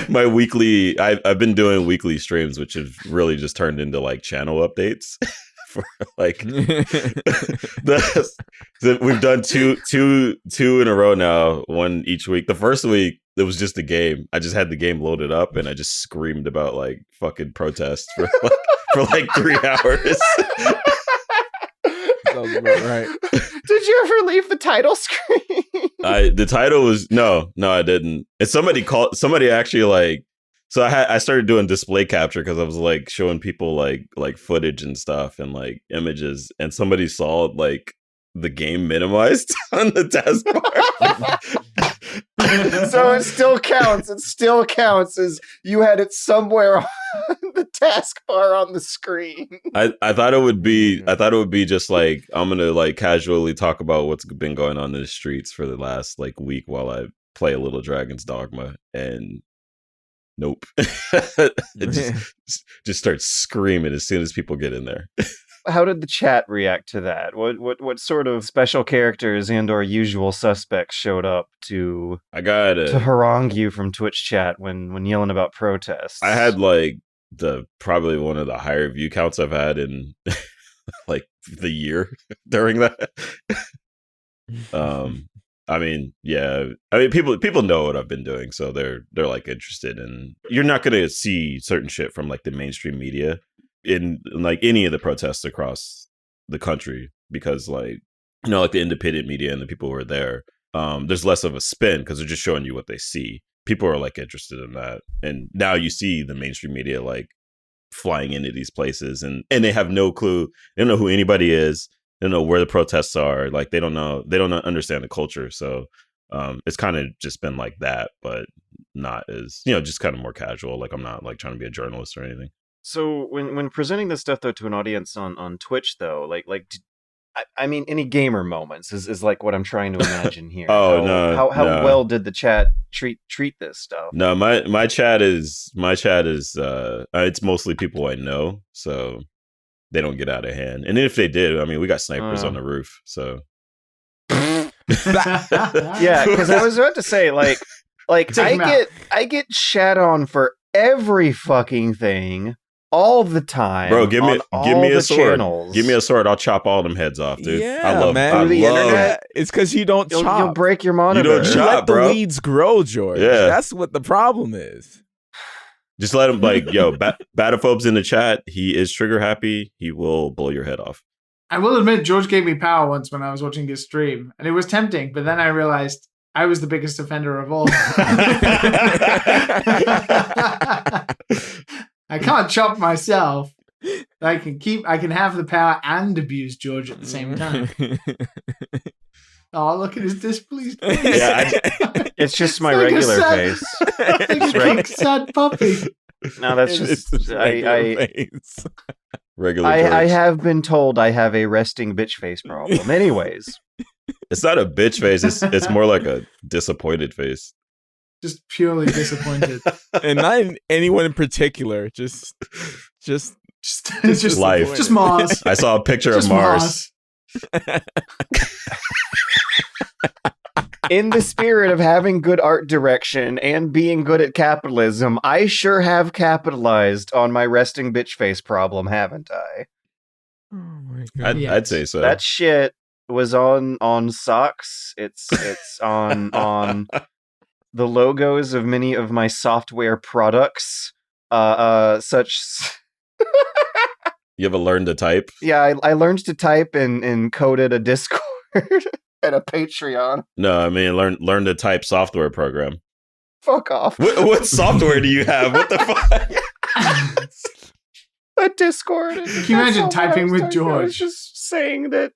my weekly I've been doing weekly streams, which have really just turned into like channel updates for like we've done two in a row now, one each week. The first week it was just a game. I just had the game loaded up and I just screamed about like fucking protests for like 3 hours. Sounds about right. Did you ever leave the title screen? The title was no, I didn't. And somebody actually like. So I started doing display capture because I was like showing people like footage and stuff and like images, and somebody saw like the game minimized on the taskbar. So it still counts. It still counts as you had it somewhere on the taskbar on the screen. I thought it would be just like I'm gonna like casually talk about what's been going on in the streets for the last like week while I play a little Dragon's Dogma, and Nope. It just starts screaming as soon as people get in there. How did the chat react to that? What sort of special characters and or usual suspects showed up to harangue you from Twitch chat when yelling about protests? I had like probably one of the higher view counts I've had in like the year during that. I mean, yeah. I mean, people know what I've been doing, so they're like interested. And you're not gonna see certain shit from like the mainstream media in like any of the protests across the country because like like the independent media and the people who are there, there's less of a spin because they're just showing you what they see. People are like interested in that, and now you see the mainstream media like flying into these places, and they have no clue. They don't know who anybody is. They don't know where the protests are. Like they don't understand the culture. So it's kind of just been like that, but not as just kind of more casual. Like I'm not like trying to be a journalist or anything. So when presenting this stuff though to an audience on Twitch though, I mean, any gamer moments is like what I'm trying to imagine here. How well did the chat treat this stuff? No, my chat is it's mostly people I know, so they don't get out of hand. And if they did, I mean, we got snipers on the roof, so. Yeah, because I was about to say like I get shat on for every fucking thing. All the time, bro. Give me a sword. Channels. Give me a sword. I'll chop all them heads off, dude. Yeah, I love the internet. It's because you don't chop. You'll break your monitor. You don't chop, let bro. The weeds grow, George. Yeah, that's what the problem is. Just let him Batophobe's in the chat. He is trigger happy. He will blow your head off. I will admit, George gave me power once when I was watching his stream, and it was tempting. But then I realized I was the biggest offender of all. I can't chop myself. I can have the power and abuse George at the same time. Oh, look at his displeased face. Yeah, it's just my regular face. It's like a sad puppy. No, that's just regular. I have been told I have a resting bitch face problem. Anyways, it's not a bitch face. It's more like a disappointed face. Just purely disappointed, and not in anyone in particular. Just life. Just Mars. I saw a picture of Mars. In the spirit of having good art direction and being good at capitalism, I sure have capitalized on my resting bitch face problem, haven't I? Oh my God. I'd say so. That shit was on socks. It's on the logos of many of my software products. Such. You ever learned to type? Yeah, I learned to type and coded a Discord and a Patreon. No, I mean learn to type software program. Fuck off. What software do you have? What the fuck? A Discord. Can you imagine typing with George? I was just saying that.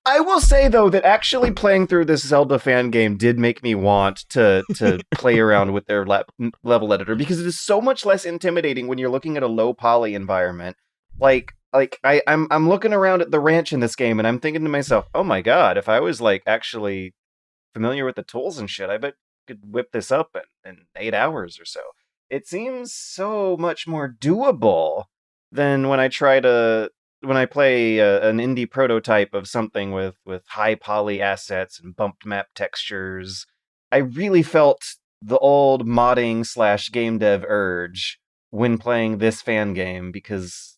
I will say though that actually playing through this Zelda fan game did make me want to play around with their level editor because it is so much less intimidating when you're looking at a low poly environment. Like I'm looking around at the ranch in this game and I'm thinking to myself, oh my God, if I was like actually familiar with the tools and shit, I bet I could whip this up in 8 hours or so. It seems so much more doable than when I play an indie prototype of something with high poly assets and bumped map textures. I really felt the old modding / game dev urge when playing this fan game because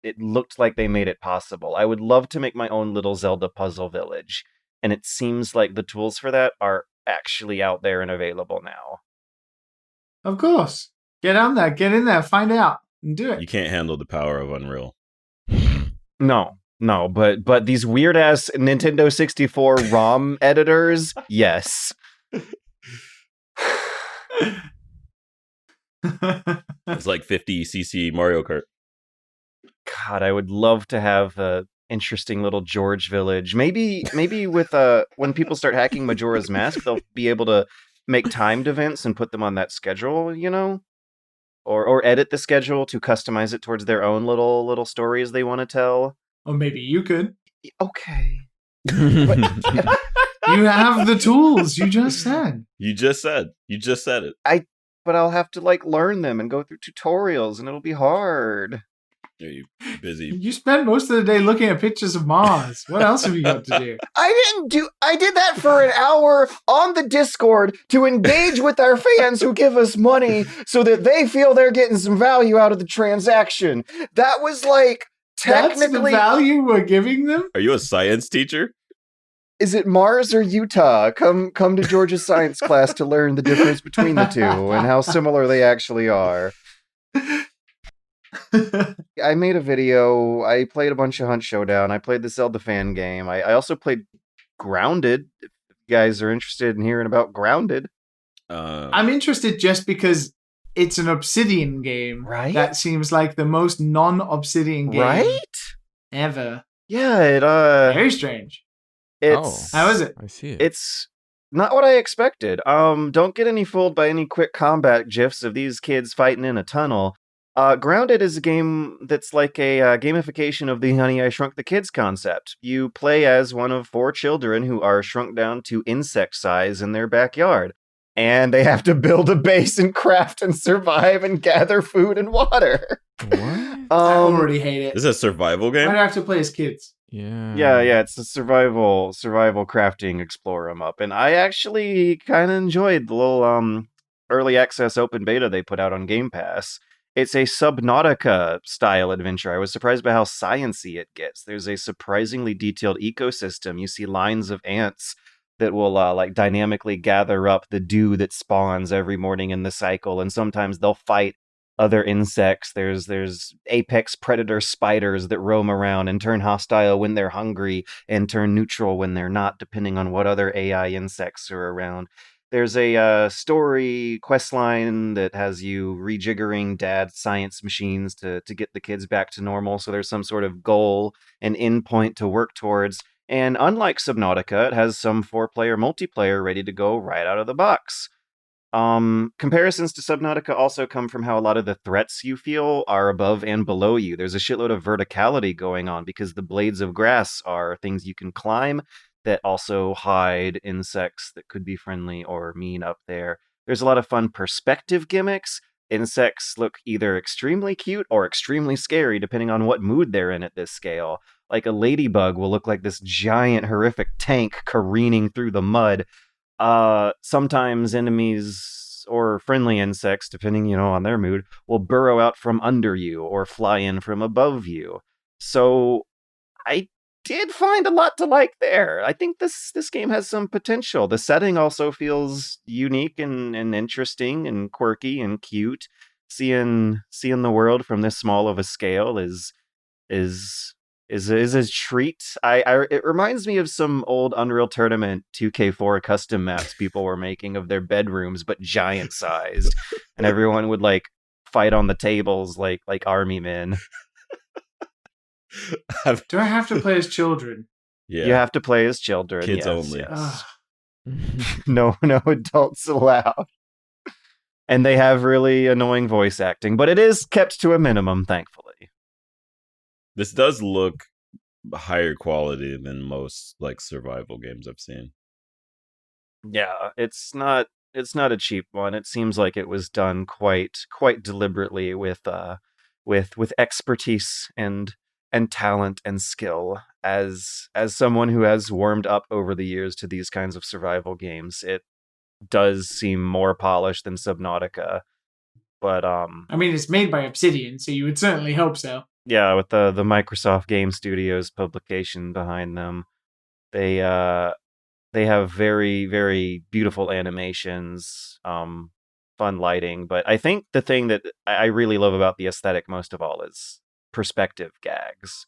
it looked like they made it possible. I would love to make my own little Zelda puzzle village, and it seems like the tools for that are actually out there and available now. Of course. Get on there, get in there, find out, and do it. You can't handle the power of Unreal. No, but these weird ass Nintendo 64 ROM editors, yes. It's like 50cc Mario Kart. God, I would love to have a interesting little George village. Maybe with when people start hacking Majora's Mask, they'll be able to make timed events and put them on that schedule, or edit the schedule to customize it towards their own little stories they want to tell. Or maybe you could. Okay. You have the tools. You just said. You just said it. but I'll have to like learn them and go through tutorials, and it'll be hard. Are you busy? You spent most of the day looking at pictures of Mars. What else have you got to do? I did that for an hour on the Discord to engage with our fans who give us money so that they feel they're getting some value out of the transaction. That was like That's the technically. value we're giving them? Are you a science teacher? Is it Mars or Utah? Come to Georgia's science class to learn the difference between the two and how similar they actually are. I made a video. I played a bunch of Hunt Showdown. I played the Zelda fan game. I also played Grounded. If you guys are interested in hearing about Grounded. I'm interested just because it's an Obsidian game. Right? That seems like the most non-Obsidian game Right? ever. Yeah, it Very strange. it's How is it? I see it. It's not what I expected. Don't get any fooled by any quick combat gifs of these kids fighting in a tunnel. Grounded is a game that's like a gamification of the Honey, I Shrunk the Kids concept. You play as one of 4 children who are shrunk down to insect size in their backyard. And they have to build a base and craft and survive and gather food and water. What? I already hate it. This is a survival Why do game? I have to play as kids? Yeah. Yeah, it's a survival crafting explore 'em up. And I actually kind of enjoyed the little early access open beta they put out on Game Pass. It's a Subnautica style adventure. I was surprised by how sciencey it gets. There's a surprisingly detailed ecosystem. You see lines of ants that will like dynamically gather up the dew that spawns every morning in the cycle, and sometimes they'll fight other insects. There's apex predator spiders that roam around and turn hostile when they're hungry and turn neutral when they're not, depending on what other AI insects are around. There's a story quest line that has you rejiggering dad's science machines to get the kids back to normal. So there's some sort of goal and endpoint to work towards. And unlike Subnautica, it has some 4-player multiplayer ready to go right out of the box. Comparisons to Subnautica also come from how a lot of the threats you feel are above and below you. There's a shitload of verticality going on because the blades of grass are things you can climb that also hide insects that could be friendly or mean up there. There's a lot of fun perspective gimmicks. Insects look either extremely cute or extremely scary, depending on what mood they're in at this scale. Like a ladybug will look like this giant, horrific tank careening through the mud. Sometimes enemies or friendly insects, depending, on their mood, will burrow out from under you or fly in from above you. So I did find a lot to like there. I think this game has some potential. The setting also feels unique and interesting and quirky and cute. Seeing the world from this small of a scale is a treat. It reminds me of some old Unreal Tournament 2K4 custom maps people were making of their bedrooms, but giant sized, and everyone would like fight on the tables like army men. Do I have to play as children? Yeah. You have to play as children. Kids yes, only. yes. No adults allowed. And they have really annoying voice acting, but it is kept to a minimum, thankfully. This does look higher quality than most like survival games I've seen. Yeah, it's not a cheap one. It seems like it was done quite deliberately with expertise and talent and skill. As someone who has warmed up over the years to these kinds of survival games, it does seem more polished than Subnautica. But I mean, it's made by Obsidian, so you would certainly hope so. yeah, with the Microsoft Game Studios publication behind them, they have very, very beautiful animations, fun lighting. But I think the thing that I really love about the aesthetic most of all is perspective gags.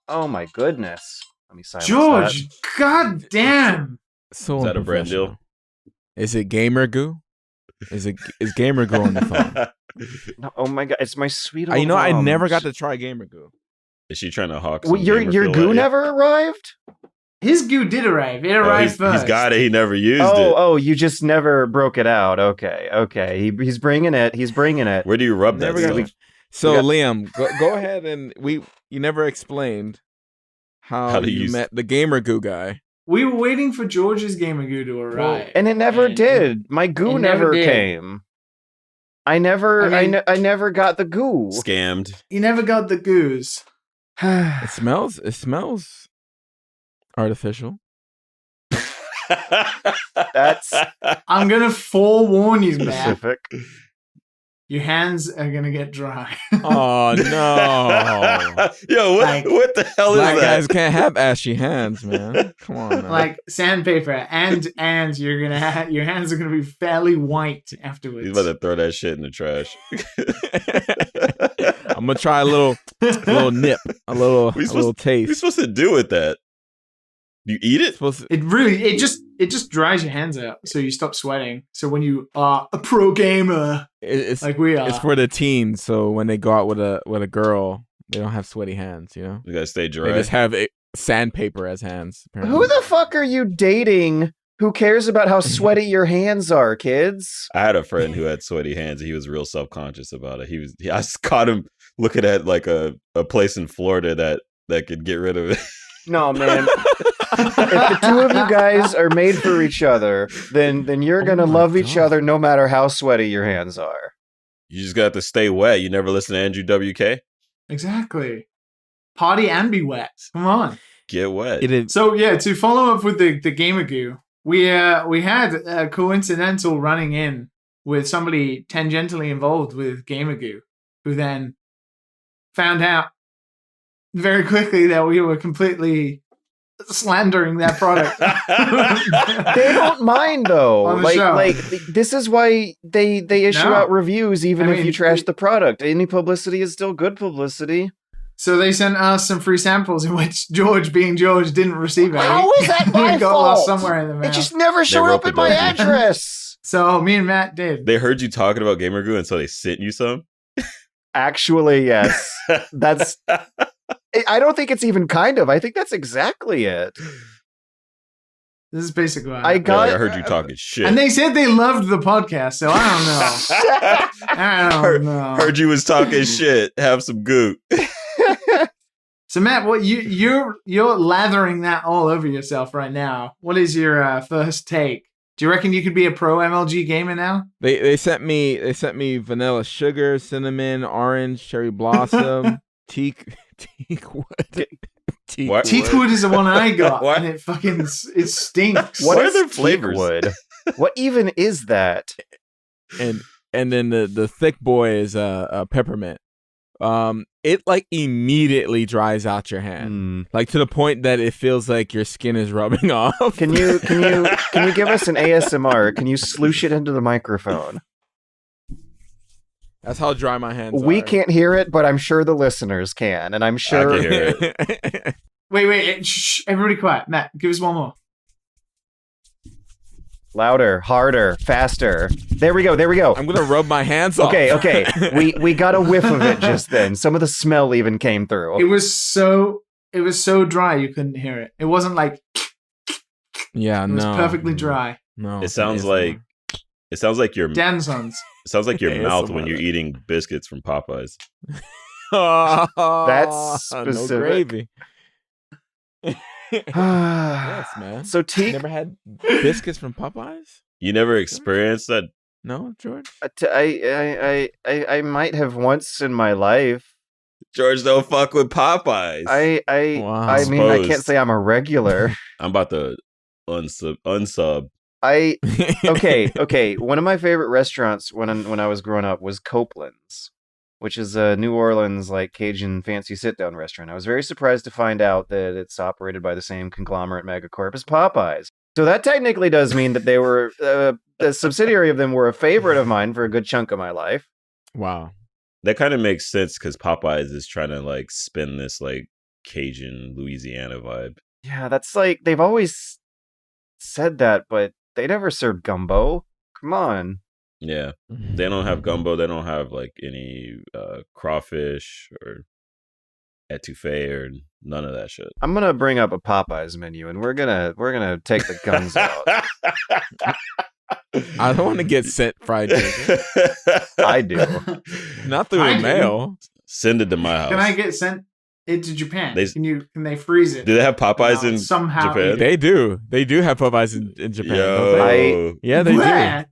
Oh my goodness! Let me silence George, god damn! So Is that a brand deal? unprofessional. Is it Gamer Goo? Is Gamer Goo on the phone? that. No, oh my god! It's my sweet old I I never moms. got to try Gamer Goo. Is she trying to hawk Well, some your gamer feel goo at you? never arrived. His goo did arrive. It Oh, arrived first. he's got it. He never used it. Oh, you just never broke it out. Okay. He's bringing it. Where do you rub that Never got stuff? to- So We got- Liam, go ahead and you never explained how How to you use- met the Gamer Goo guy. We were waiting for George's Gamer Goo to arrive. And it never And did. My goo it never never did. came. I never I mean- I never got the goo. Scammed. You never got the goose. It smells artificial. That's I'm gonna forewarn you, Matt. specific. Your hands are gonna get dry. Oh no. Yo, Like, what the hell is Black that? guys can't have ashy hands, man. Come on, man. Like sandpaper, and you're gonna your hands are gonna be fairly white afterwards. He's about to throw that shit in the trash. I'm gonna try a little nip, a little What are taste. you supposed to do with that? You eat it? Supposed to- It just dries your hands out, so you stop sweating. So when you are a pro gamer it's like we are, it's for the teens, so when they go out with a girl, they don't have sweaty hands. You know, You gotta stay they dry. just have sandpaper as hands. Apparently. Who the fuck are you dating? Who cares about how sweaty your hands are, kids? I had a friend who had sweaty hands. And he was real self conscious about it. I just caught him looking at like a place in Florida that could get rid of it. No, man. If the two of you guys are made for each other, then you're Oh gonna my love each God. other no matter how sweaty your hands are. You just got to stay wet. You never listen to Andrew WK? exactly. Party and be wet. Come on. Get wet. It is. So yeah, to follow up with the gamer goo, we had a coincidental running in with somebody tangentially involved with gamer goo, who then found out very quickly that we were completely slandering that product. They don't mind though. On the show. Like this is why they issue No. out reviews even I if mean, you trash the product. Any publicity is still good publicity. So they sent us some free samples in which George, being George, didn't receive any. How is that my It got lost fault? somewhere in the mail. It just never showed wrote up the at my document. address. So me and Matt did. They heard you talking about Gamer Goo, and so they sent you some? Actually, yes. That's I don't think it's even kind of. I think that's exactly it. This is basically what I They're got like, I heard you talking shit. And they said they loved the podcast, so I don't know. I don't know. Heard you was talking shit. Have some goo. So Matt, what you're lathering that all over yourself right now. What is your first take? Do you reckon you could be a pro MLG gamer now? They sent me vanilla sugar, cinnamon, orange, cherry blossom, teak wood. What? Teakwood is the one I got, What? and it stinks. What are is their flavors? teakwood? What even is that? and then the thick boy is peppermint. It like immediately dries out your hand, like to the point that it feels like your skin is rubbing off. Can you give us an ASMR? Can you sloosh it into the microphone? That's how dry my hands are. We can't hear it, but I'm sure the listeners can, and I'm sure. I can hear it. Wait, shh, everybody quiet. Matt, give us one more. Louder, harder, faster. There we go. I'm gonna rub my hands off. Okay. We got a whiff of it just then. Some of the smell even came through. It was so dry you couldn't hear it. It wasn't like Yeah, it was no. perfectly dry. No. It sounds like your Dansons. it sounds like your ASMR. mouth when you're eating biscuits from Popeyes. That's no specific. gravy. Yes, man. So teak. Never had biscuits from Popeyes? You never experienced that? No, George. I might have once in my life. George, don't fuck with Popeyes. Wow. I mean, I can't Exposed. say I'm a regular. I'm about to unsub. Okay. One of my favorite restaurants when I was growing up was Copeland's, which is a New Orleans like Cajun fancy sit down restaurant. I was very surprised to find out that it's operated by the same conglomerate megacorp as Popeyes. So that technically does mean that they were a subsidiary of them were a favorite of mine for a good chunk of my life. Wow. That kind of makes sense because Popeyes is trying to like spin this like Cajun Louisiana vibe. Yeah, that's like they've always said that, but they never served gumbo. Come on. Yeah, they don't have gumbo. They don't have like any crawfish or etouffee or none of that shit. I'm gonna bring up a Popeyes menu, and we're gonna take the guns out. I don't want to get sent fried chicken. I do. Not through I the do. mail. Send it to my house. Can I get sent it to Japan? They- Can they freeze it? Do they have Popeyes Now, in somehow Japan? eat They do. They do have Popeyes in Japan. Don't they? Yo, Yeah, they do.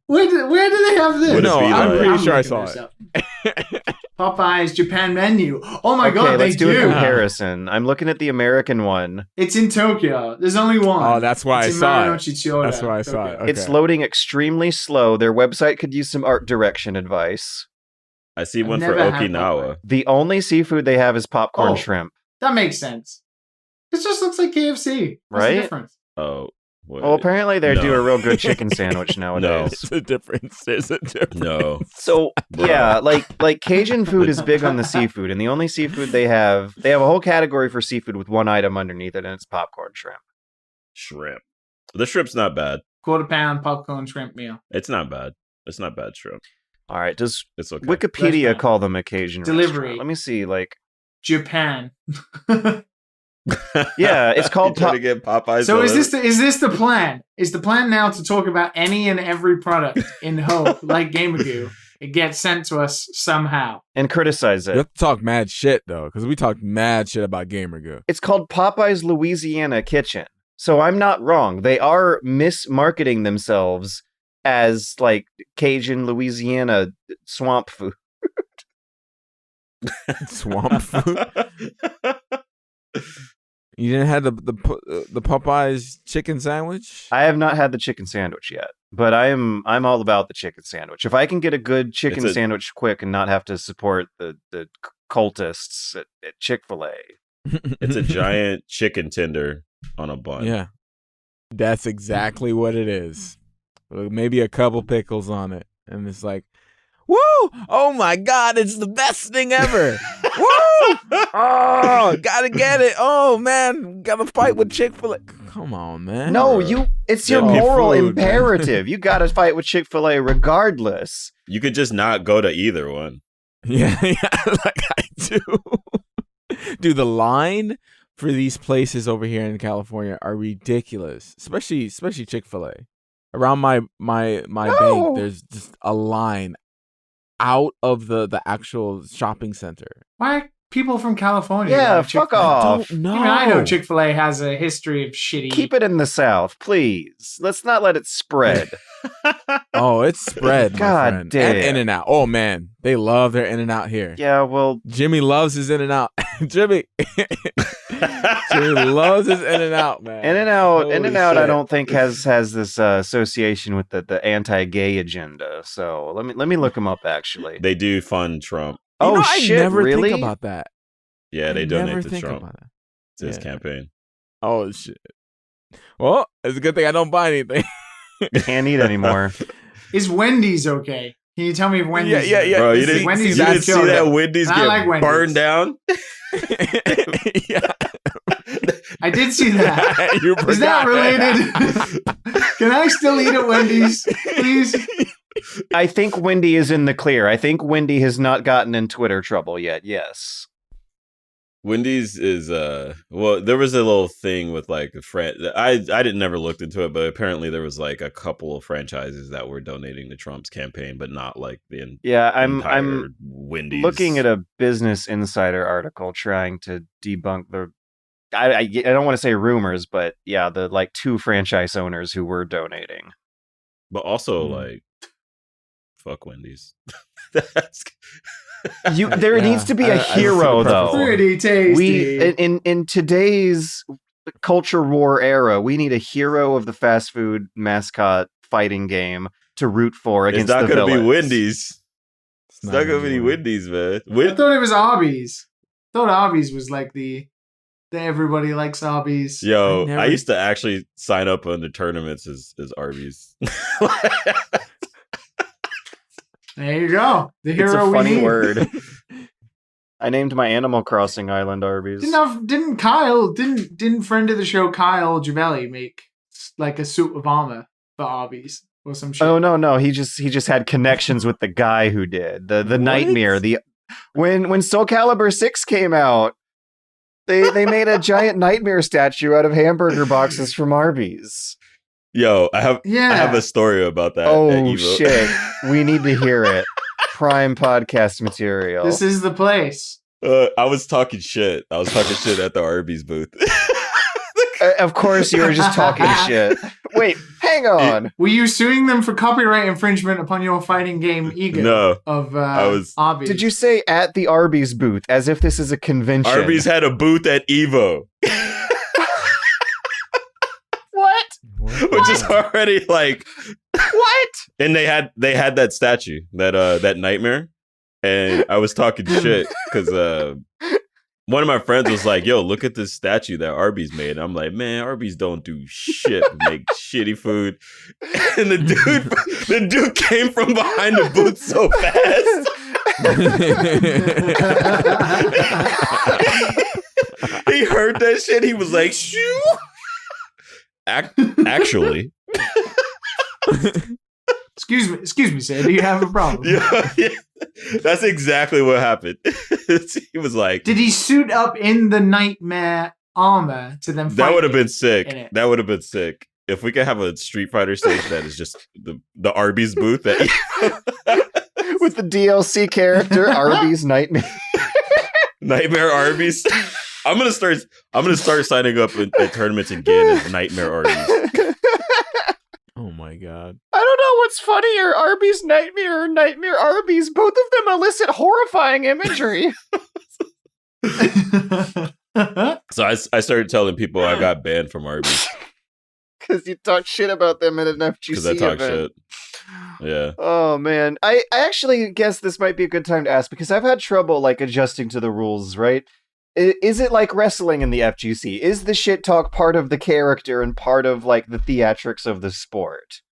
Where do they have this? What No, it be I'm like? pretty sure I looking saw this it. up. Popeyes Japan menu. Oh my god, they let's do a do. comparison. I'm looking at the American one. It's in Tokyo. There's only one. Oh, that's why It's I in saw it. Marunouchi, Chiyoda, That's why I saw Tokyo. it. It's Okay. loading extremely slow. Their website could use some art direction advice. I see I've one for never had Okinawa. The only seafood they have is popcorn Oh. shrimp. That makes sense. It just looks like KFC. What's Right? the difference? Oh, wait. Well, apparently they do No. a real good chicken sandwich nowadays. There's a difference. There's a difference. No. So Bro. yeah, like Cajun food is big on the seafood, and the only seafood they have a whole category for seafood with one item underneath it, and it's popcorn shrimp. Shrimp. The shrimp's not bad. Quarter-pound popcorn shrimp meal. It's not bad. It's not bad shrimp. All right, does It's okay. Wikipedia Restaurant. call them a Cajun Delivery. restaurant? Let me see. Like, Japan. yeah, it's called You trying to get Popeyes. So delivered? is this the plan? Is the plan now to talk about any and every product in hope, like Gamergoo, it gets sent to us somehow? and criticize You it. have to talk mad shit though, because we talked mad shit about Gamergoo. It's called Popeye's Louisiana Kitchen. So I'm not wrong. They are mismarketing themselves as like Cajun Louisiana swamp food. Swamp food. You didn't have the Popeyes chicken sandwich? I have not had the chicken sandwich yet, but I'm all about the chicken sandwich. If I can get a good chicken It's a- sandwich quick and not have to support the cultists at Chick-fil-A. It's a giant chicken tender on a bun. Yeah, that's exactly what it is. Maybe a couple pickles on it, and it's like, woo! Oh my god, it's the best thing ever! Woo! Oh, gotta get it! Oh man, gotta fight with Chick-fil-A. Come on, man. No, it's your Yeah, moral food, man. imperative. You got to fight with Chick-fil-A regardless. You could just not go to either one. Yeah, like I do. Dude, the line for these places over here in California are ridiculous, especially Chick-fil-A. Around my No. bank, there's just a line out of the actual shopping center. Why people from California? Yeah, like fuck Chick-fil-A? off. Don't know. Even I know Chick-fil-A has a history of shitty. Keep it in the South, please. Let's not let it spread. Oh, it's spread, my God friend. damn. And In-N-Out. Oh man, they love their In-N-Out here. Yeah, well, Jimmy loves his In-N-Out. Jimmy loves his In-N-Out, man. In-N-Out, Holy I shit. don't think has this association with the anti-gay agenda. So let me look them up. Actually, They do fund Trump. You oh know, shit, I never really? think about that. Yeah, I they never donate to think Trump. about that. It's his Yeah. campaign. Oh shit. Well, it's a good thing I don't buy anything. Can't eat anymore. Is Wendy's okay? Can you tell me if Wendy's? yeah. Bro, you See, didn't, Wendy's you is didn't see killer. that Wendy's I get like Wendy's. burned down? Yeah. I did see that. You Is that forgot. related? Can I still eat at Wendy's, please? I think Wendy is in the clear. I think Wendy has not gotten in Twitter trouble yet. Yes. Wendy's is well, there was a little thing with like a I didn't never looked into it, but apparently there was like a couple of franchises that were donating to Trump's campaign, but not like the Yeah, entire I'm Wendy's. looking at a Business Insider article trying to debunk the. I don't want to say rumors, but yeah, the like 2 franchise owners who were donating. but also Hmm. like fuck Wendy's. That's There Yeah, needs to be a I see the hero purpose. though. Pretty tasty. We in today's culture war era, we need a hero of the fast food mascot fighting game to root for it's against not the gonna villains. be Wendy's. It's not gonna be Wendy's. Wendy's, man. I thought it was Arby's. I thought Arby's was like the everybody likes Arby's. Yo, I never- I used to actually sign up on the tournaments as Arby's. There you go. The It's hero a we funny need. word. I named my Animal Crossing island Arby's. Didn't friend of the show Kyle Givelli make like a suit of armor for Arby's or some shit? Oh no, he just had connections with the guy who did the What? nightmare. When Soul Calibur 6 came out, they made a giant nightmare statue out of hamburger boxes from Arby's. Yo, I have Yeah. a story about that. at Oh Evo. shit, we need to hear it. Prime podcast material. This is the place. I was talking shit. I was talking shit at the Arby's booth. Of course, you were just talking shit. Wait, hang on. Were you suing them for copyright infringement upon your fighting game ego? No, Of Arby's? Did you say at the Arby's booth, as if this is a convention? Arby's had a booth at Evo. What? Which is already like What? And they had that statue, that nightmare. And I was talking shit because one of my friends was like, yo, look at this statue that Arby's made. And I'm like, man, Arby's don't do shit but make shitty food. And the dude came from behind the booth so fast. He heard that shit. He was like, shoo. Actually. Excuse me, sir. Do you have a problem? Yeah. That's exactly what happened. He was like, did he suit up in the nightmare armor to them? That would have been sick. That would have been sick. If we could have a Street Fighter stage that is just the Arby's booth that with the DLC character Arby's Nightmare. Nightmare Arby's. I'm gonna start signing up at tournaments again as Nightmare Arby's. Oh my god. I don't know what's funnier, Arby's Nightmare or Nightmare Arby's. Both of them elicit horrifying imagery. So I started telling people I got banned from Arby's. Because you talk shit about them at an FGC Because I talk event. shit. Yeah. Oh man. I actually guess this might be a good time to ask because I've had trouble like adjusting to the rules, right? Is it like wrestling in the FGC? Is the shit talk part of the character and part of like the theatrics of the sport?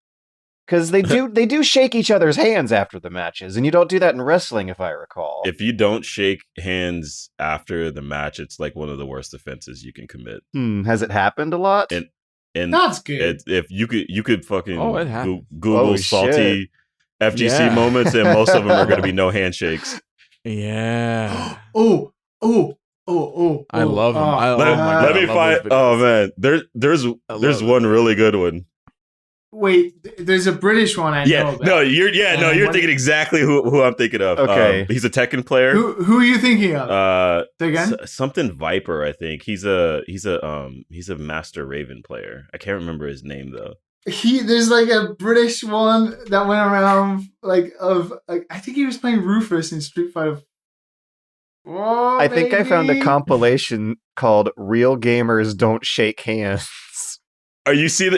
Because they do shake each other's hands after the matches, and you don't do that in wrestling, if I recall. If you don't shake hands after the match, it's like one of the worst offenses you can commit. Has it happened a lot? And that's good. If you could fucking it happened. Google salty FGC moments, and most of them are going to be no handshakes. Yeah. Oh. I love them. Let me find. Oh man, there's one really good one. Wait, there's a British one I know about. You're thinking exactly who I'm thinking of. Okay, he's a Tekken player. Who are you thinking of? Again? Something Viper, I think. He's a Master Raven player. I can't remember his name though. There's like a British one that went around I think he was playing Rufus in Street Fighter. Oh, I think I found a compilation called "Real Gamers Don't Shake Hands." Do you see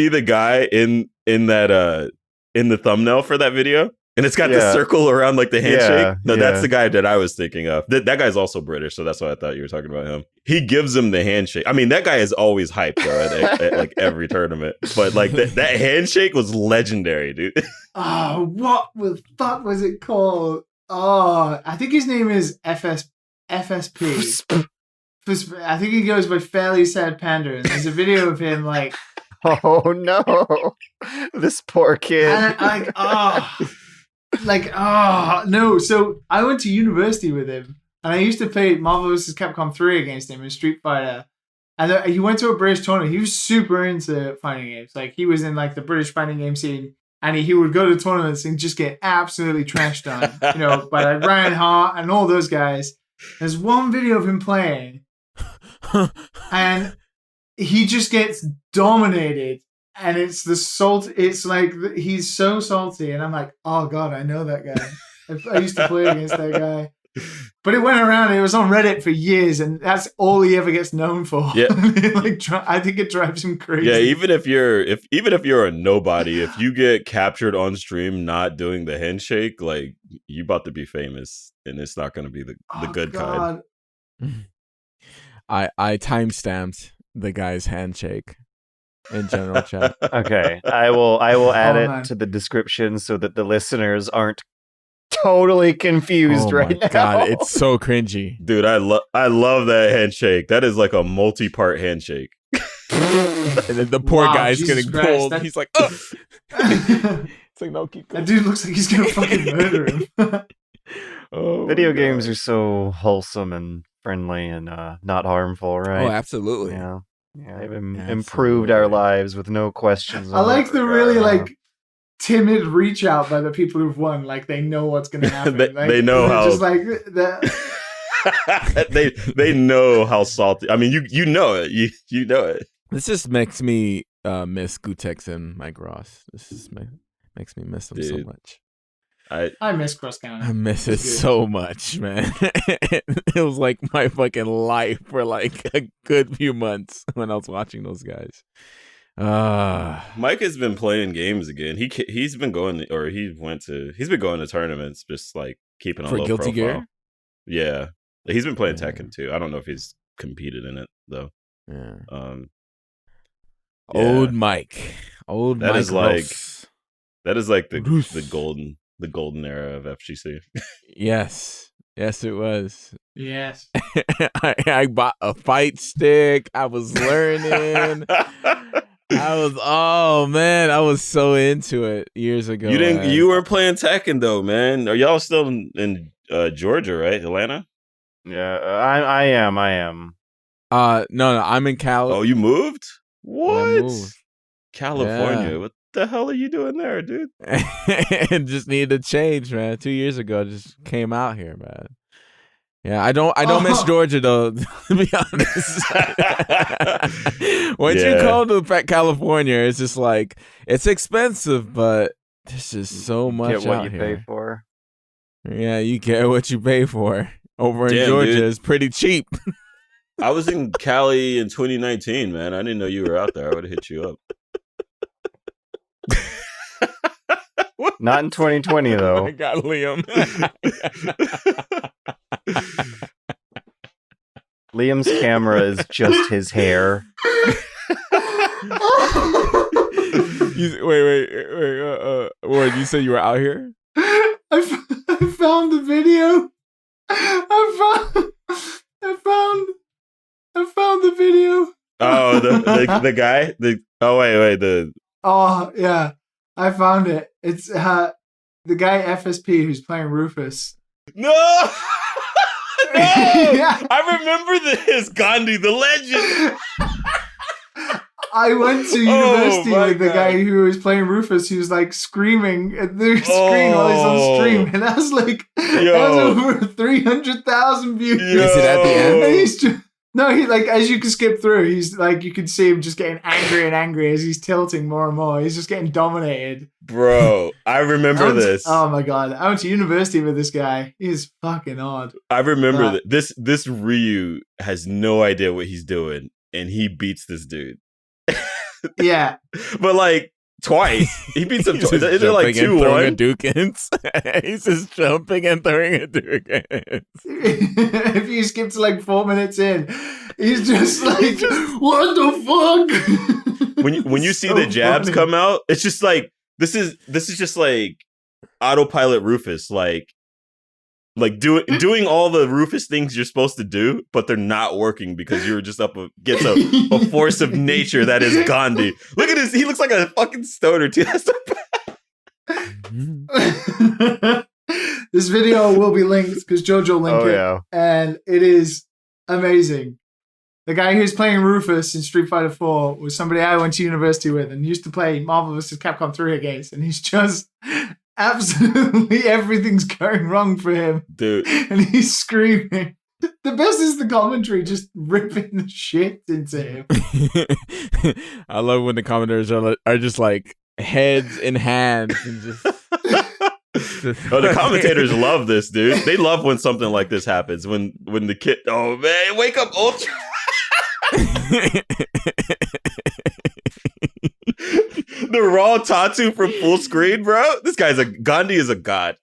the guy in that in the thumbnail for that video? And it's got the circle around like the handshake. That's the guy that I was thinking of. That guy's also British, so that's why I thought you were talking about him. He gives him the handshake. I mean, that guy is always hyped though at like every tournament. But like that handshake was legendary, dude. Oh, what the fuck was it called? Oh, I think his name is FSP. I think he goes by Fairly Sad Panda. And there's a video of him like, oh no, this poor kid. And no. So I went to university with him, and I used to play Marvel vs. Capcom 3 against him in Street Fighter. And he went to a British tournament. He was super into fighting games. Like he was in like the British fighting game scene. And he would go to tournaments and just get absolutely trashed on, by like Ryan Hart and all those guys. There's one video of him playing, and he just gets dominated. And it's the salt. It's like he's so salty, and I'm like, oh god, I know that guy. I used to play against that guy. But it went around and it was on Reddit for years, and that's all he ever gets known for. Yeah. I think it drives him crazy. Yeah, even if you're a nobody, if you get captured on stream not doing the handshake, like you about to be famous, and it's not going to be the good kind. I timestamped the guy's handshake in general chat. Okay, I will add it to the description so that the listeners aren't totally confused right now. God, it's so cringy, dude. I love that handshake. That is like a multi-part handshake. And then the poor guy's Jesus getting Christ, pulled. He's like, oh. It's like, no, keep going. That dude looks like he's gonna fucking murder him. Video games are so wholesome and friendly and not harmful, right? Oh, absolutely. Yeah, they've improved our lives with no questions. I like the really like timid reach out by the people who've won. Like they know what's going to happen. They know how. Just like that. they know how salty. I mean, you know it. You know it. This just makes me miss Gutex and Mike Ross. This just makes me miss them so much. I miss Cross County. I miss it so much, man. It was like my fucking life for like a good few months when I was watching those guys. Mike has been playing games again. He's been going to tournaments, just like keeping a for low Guilty profile. Gear. Yeah, he's been playing Tekken too. I don't know if he's competed in it though. Yeah. Yeah. Old Mike. That is Ross. that is like Bruce. the golden era of FGC. Yes, it was. Yes. I bought a fight stick. I was learning. I was so into it years ago. You were playing Tekken though, man. Are y'all still in Georgia, right? Atlanta? Yeah, I am. No, I'm in Cali. Oh, you moved? What? I moved. California. Yeah. What the hell are you doing there, dude? And just needed a change, man. 2 years ago, just came out here, man. Yeah, I don't miss Georgia though. To be honest, once you come to California, it's just like it's expensive, but there's just so much Get what out you here. pay for. Yeah, you get what you pay for. Over in Damn, Georgia, dude. it's pretty cheap. I was in Cali in 2019, man. I didn't know you were out there. I would have hit you up. Not in 2020 I though. got Liam. Liam's camera is just his hair. Wait. What, you said you were out here? I found the video. I found the video. Oh, the guy. Oh yeah, I found it. It's the guy FSP who's playing Rufus. No. No, Yeah. I remember this. Gandhi, the legend. I went to university my with the God. guy who was playing Rufus. He was like screaming at the screen while he's on stream, and that was like that was over 300,000 views. Yo. Is it at the end? And he's just, no, he like as you can skip through, he's like you can see him just getting angry and angry as he's tilting more and more. He's just getting dominated. Bro, I remember this. Oh my god! I went to university with this guy. He's fucking odd. I remember that this Ryu has no idea what he's doing, and he beats this dude. Yeah, But like twice, he beats him He's twice. just Is it like jumping and throwing 2-1? Hadouken. He's just jumping and throwing Hadouken. if you skip to like 4 minutes in, he's just like, what the fuck? When you see So the jabs funny. come out, it's just like this is just like autopilot Rufus, like doing all the Rufus things you're supposed to do, but they're not working because you're just up against a force of nature that is Gandhi. Look at this; he looks like a fucking stoner too. That's This video will be linked because Jojo linked Oh it, yeah. and it is amazing. The guy who's playing Rufus in Street Fighter 4 was somebody I went to university with and used to play Marvel vs. Capcom 3 against, and he's just absolutely everything's going wrong for him, dude. and he's screaming. The best is the commentary just ripping the shit into him. I love when the commenters are just like heads in hands and just. Oh, the commentators love this, dude. They love when something like this happens. When the kid, oh man, wake up, Ultra. The raw tattoo from full screen, bro. This guy's Gandhi is a god.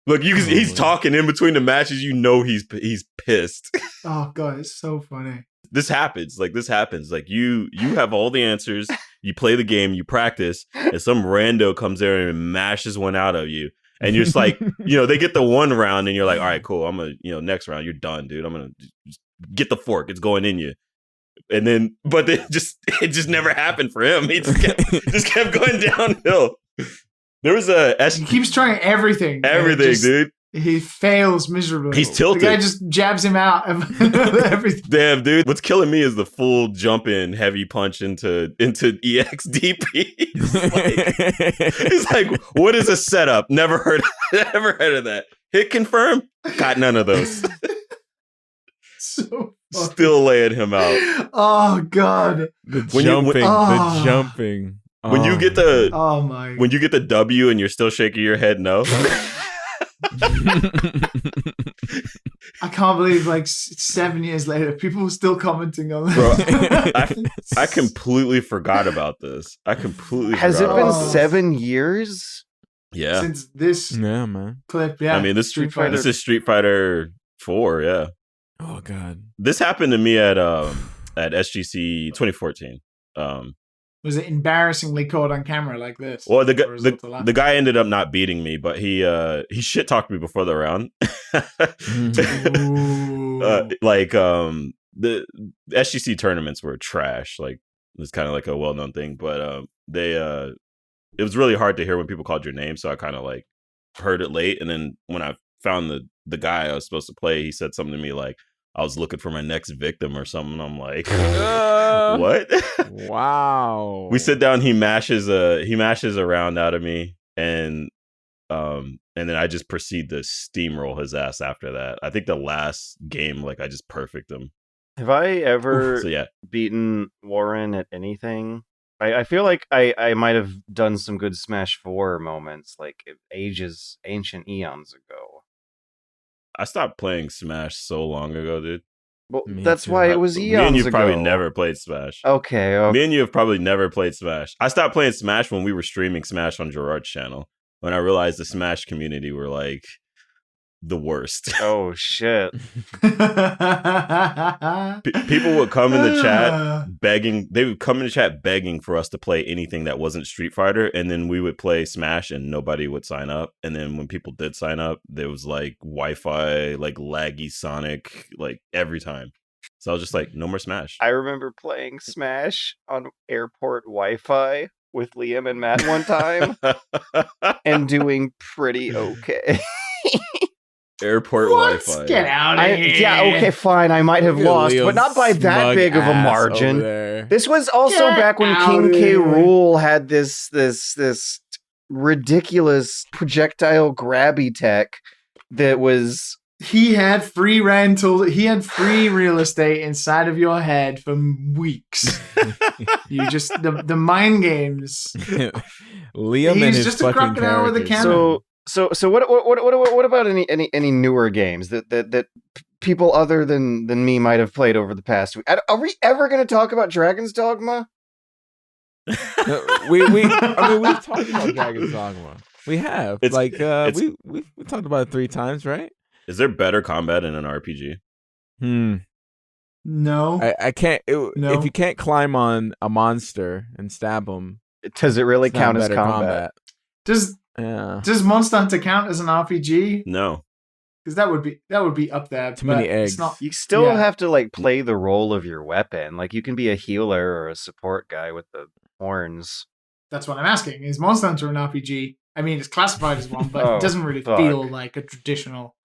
Look, he's talking in between the matches. You know he's pissed. Oh god, it's so funny. This happens. Like you have all the answers. You play the game, you practice, and some rando comes there and mashes one out of you. And you're just like, they get the one round, and you're like, all right, cool. I'm gonna, next round, you're done, dude. I'm gonna just get the fork. It's going in you. And then, but it just never happened for him. He just kept going downhill. There was He keeps trying everything. everything, dude. He fails miserably. He's tilted. The guy just jabs him out of everything. Damn, dude. What's killing me is the full jump in heavy punch into EXDP. He's like, what is a setup? Never heard of that. Hit confirm? Got none of those. So Still laying him out. Oh God. The When you- jumping. When you get the Oh my. when you get the W and you're still shaking your head no. I can't believe, like 7 years later, people are still commenting on Bro, that. I completely forgot about this. Has it forgot been about this. 7 years? Yeah. Since this Yeah, man. clip? Yeah. I mean, this is Street Fighter 4, yeah. Oh God. This happened to me at SGC 2014. Was it embarrassingly caught on camera like this? Well, As a result of that? the guy ended up not beating me, but he shit talked me before the round. Ooh. The SGC tournaments were trash. Like, it's kind of like a well known thing, but it was really hard to hear when people called your name, so I kind of like heard it late, and then when I found the guy I was supposed to play, he said something to me like I was looking for my next victim or something. I'm like, what? Wow. We sit down. He mashes a round out of me, and then I just proceed to steamroll his ass after that. I think the last game, like I just perfect him. Have I ever So yeah, beaten Warren at anything? I feel like I might have done some good Smash 4 moments, like ancient eons ago. I stopped playing Smash so long ago, dude. Well, Me that's too. why it was eons Me and you ago. probably never played Smash. Okay. Me and you have probably never played Smash. I stopped playing Smash when we were streaming Smash on Gerard's channel. When I realized the Smash community were like the worst. Oh shit. People would come in the chat begging. They would come in the chat begging for us to play anything that wasn't Street Fighter, and then we would play Smash, and nobody would sign up. And then when people did sign up, there was like Wi-Fi, like laggy Sonic, like every time. So I was just like, no more Smash. I remember playing Smash on airport Wi-Fi with Liam and Matt one time and doing pretty okay. Airport What? Wi-Fi. Get out of here. Yeah, okay, fine. I might have lost, but not by that big of a margin. This was also Get back when out King of K. here. Rool had this ridiculous projectile grabby tech that was He had free rental. He had free real estate inside of your head for weeks. You just the mind games. Liam He's and his just a fucking crocodile with a characters. cannon. so what about any newer games that people other than me might have played over the past week? Are we ever going to talk about Dragon's Dogma? I mean, we've talked about Dragon's Dogma. We have. We've talked about it 3 times, right? Is there better combat in an RPG? No. I can't. No. If you can't climb on a monster and stab them, Does it really it's not count as better combat? Does Yeah. Monster Hunter count as an RPG? No. Because that would be up there. Too many but eggs. It's not. You still Yeah. have to like play the role of your weapon. Like you can be a healer or a support guy with the horns. That's what I'm asking. Is Monster Hunter an RPG? I mean, it's classified as one, but Oh, it doesn't really fuck. feel like a traditional.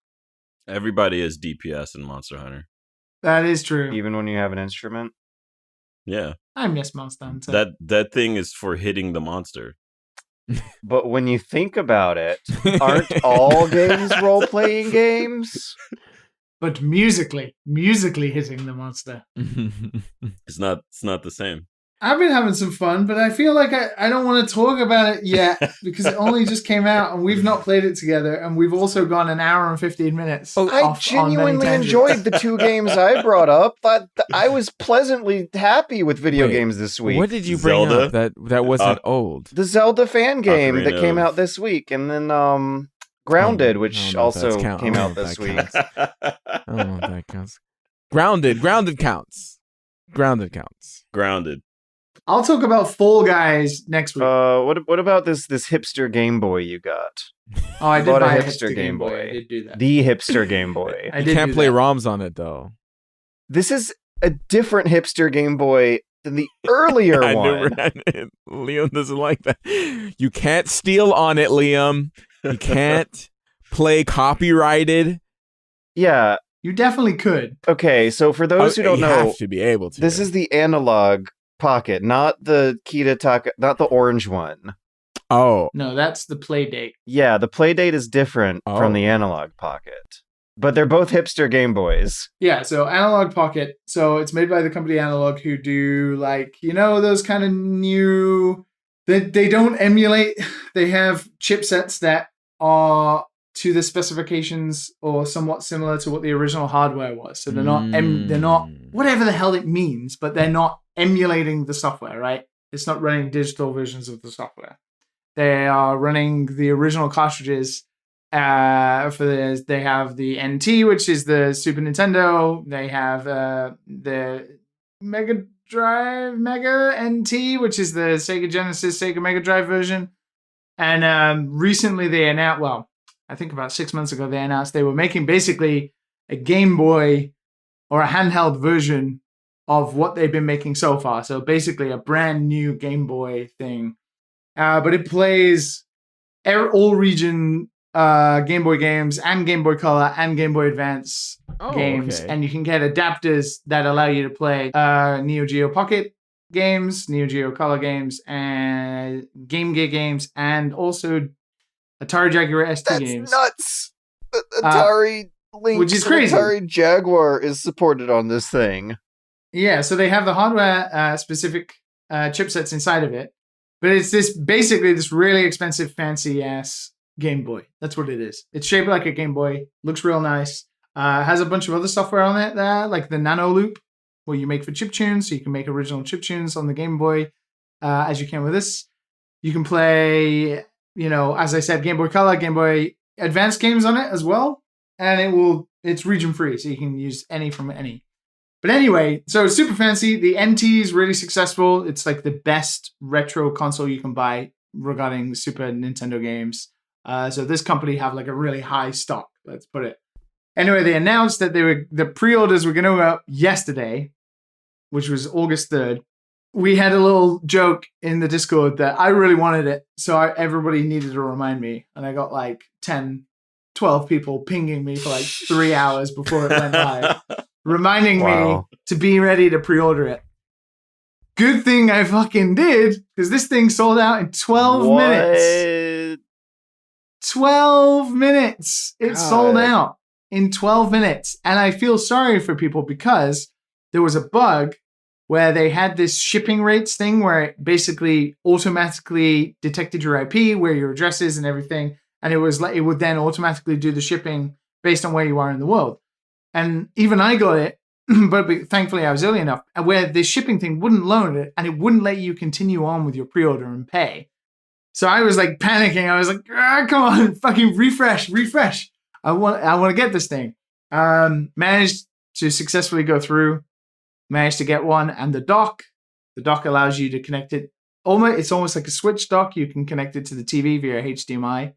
Everybody is DPS in Monster Hunter. That is true. Even when you have an instrument. Yeah. I miss Monster Hunter. That thing is for hitting the monster. But when you think about it, aren't all games role-playing games? But musically hitting the monster. It's not the same. I've been having some fun, but I feel like I don't want to talk about it yet because it only just came out and we've not played it together, and we've also gone an hour and 15 minutes. I off on many genuinely tangents. enjoyed the 2 games I brought up. I was pleasantly happy with video Wait, games this week. What did you bring Zelda? up that wasn't old? The Zelda fan game that Ocarina came of- out this week, and then Grounded, I which don't know if also that's count. came I out don't know if this that week. I don't know if that counts. Grounded counts. Grounded counts. Grounded. I'll talk about Fall Guys next week. What about this hipster Game Boy you got? I did bought a buy hipster Game Boy. I did do that. The hipster Game Boy. I You did can't do play that. ROMs on it though. This is a different hipster Game Boy than the earlier I one. knew Liam doesn't like that. You can't steal on it, Liam. You can't play copyrighted? Yeah. You definitely could. Okay, so for those who don't you know, have to be able to. this is the Analogue Pocket, not the not the orange one. Oh, No, that's the play date. Yeah, the Playdate is different from the Oh. Analogue Pocket. But they're both hipster Game Boys. Yeah, so Analog Pocket. So it's made by the company Analog, who do like, those kind of new. They don't emulate. They have chipsets that are to the specifications or somewhat similar to what the original hardware was. So they're not whatever the hell it means, but they're not emulating the software, right? It's not running digital versions of the software. They are running the original cartridges. For this, they have the NT, which is the Super Nintendo. They have the Mega NT, which is the Sega Genesis, Sega Mega Drive version. And recently they announced, I think about 6 months ago, they announced they were making basically a Game Boy or a handheld version of what they've been making so far. So basically a brand new Game Boy thing. But it plays all region Game Boy games and Game Boy Color and Game Game Advance games. Okay. And you can get adapters that allow you to play Neo Geo Pocket games, Neo Geo Color games, and Game Gear games, and also Atari Jaguar ST That's games. nuts! Atari Lynx which is and crazy. Atari Jaguar is supported on this thing. Yeah, so they have the hardware specific chipsets inside of it, but it's basically this really expensive, fancy ass Game Boy. That's what it is. It's shaped like a Game Boy, looks real nice. Has a bunch of other software on it there, like the Nano Loop, where you make for chiptunes, so you can make original chiptunes on the Game Boy, as you can with this. You can play, as I said, Game Boy Color, Game Boy Advance games on it as well, and it's region free, so you can use any from any. But anyway, so it's super fancy. The NT is really successful. It's like the best retro console you can buy regarding Super Nintendo games. So this company have like a really high stock, let's put it. Anyway, they announced that the pre-orders were going to go up yesterday, which was August 3rd. We had a little joke in the Discord that I really wanted it, so everybody needed to remind me. And I got like 10, 12 people pinging me for like 3 hours before it went live, reminding me to be ready to pre-order it. Good thing I fucking did, because this thing sold out in 12 minutes. 12 minutes. It sold out in 12 minutes. And I feel sorry for people because there was a bug where they had this shipping rates thing where it basically automatically detected your IP, where your address is and everything. And it would then automatically do the shipping based on where you are in the world. And even I got it, but thankfully I was early enough, where the shipping thing wouldn't load it and it wouldn't let you continue on with your pre-order and pay. So I was like panicking. I was like, come on, fucking refresh. I want to get this thing. Managed to successfully go through, managed to get one. And the dock allows you to connect it. It's almost like a Switch dock. You can connect it to the TV via HDMI.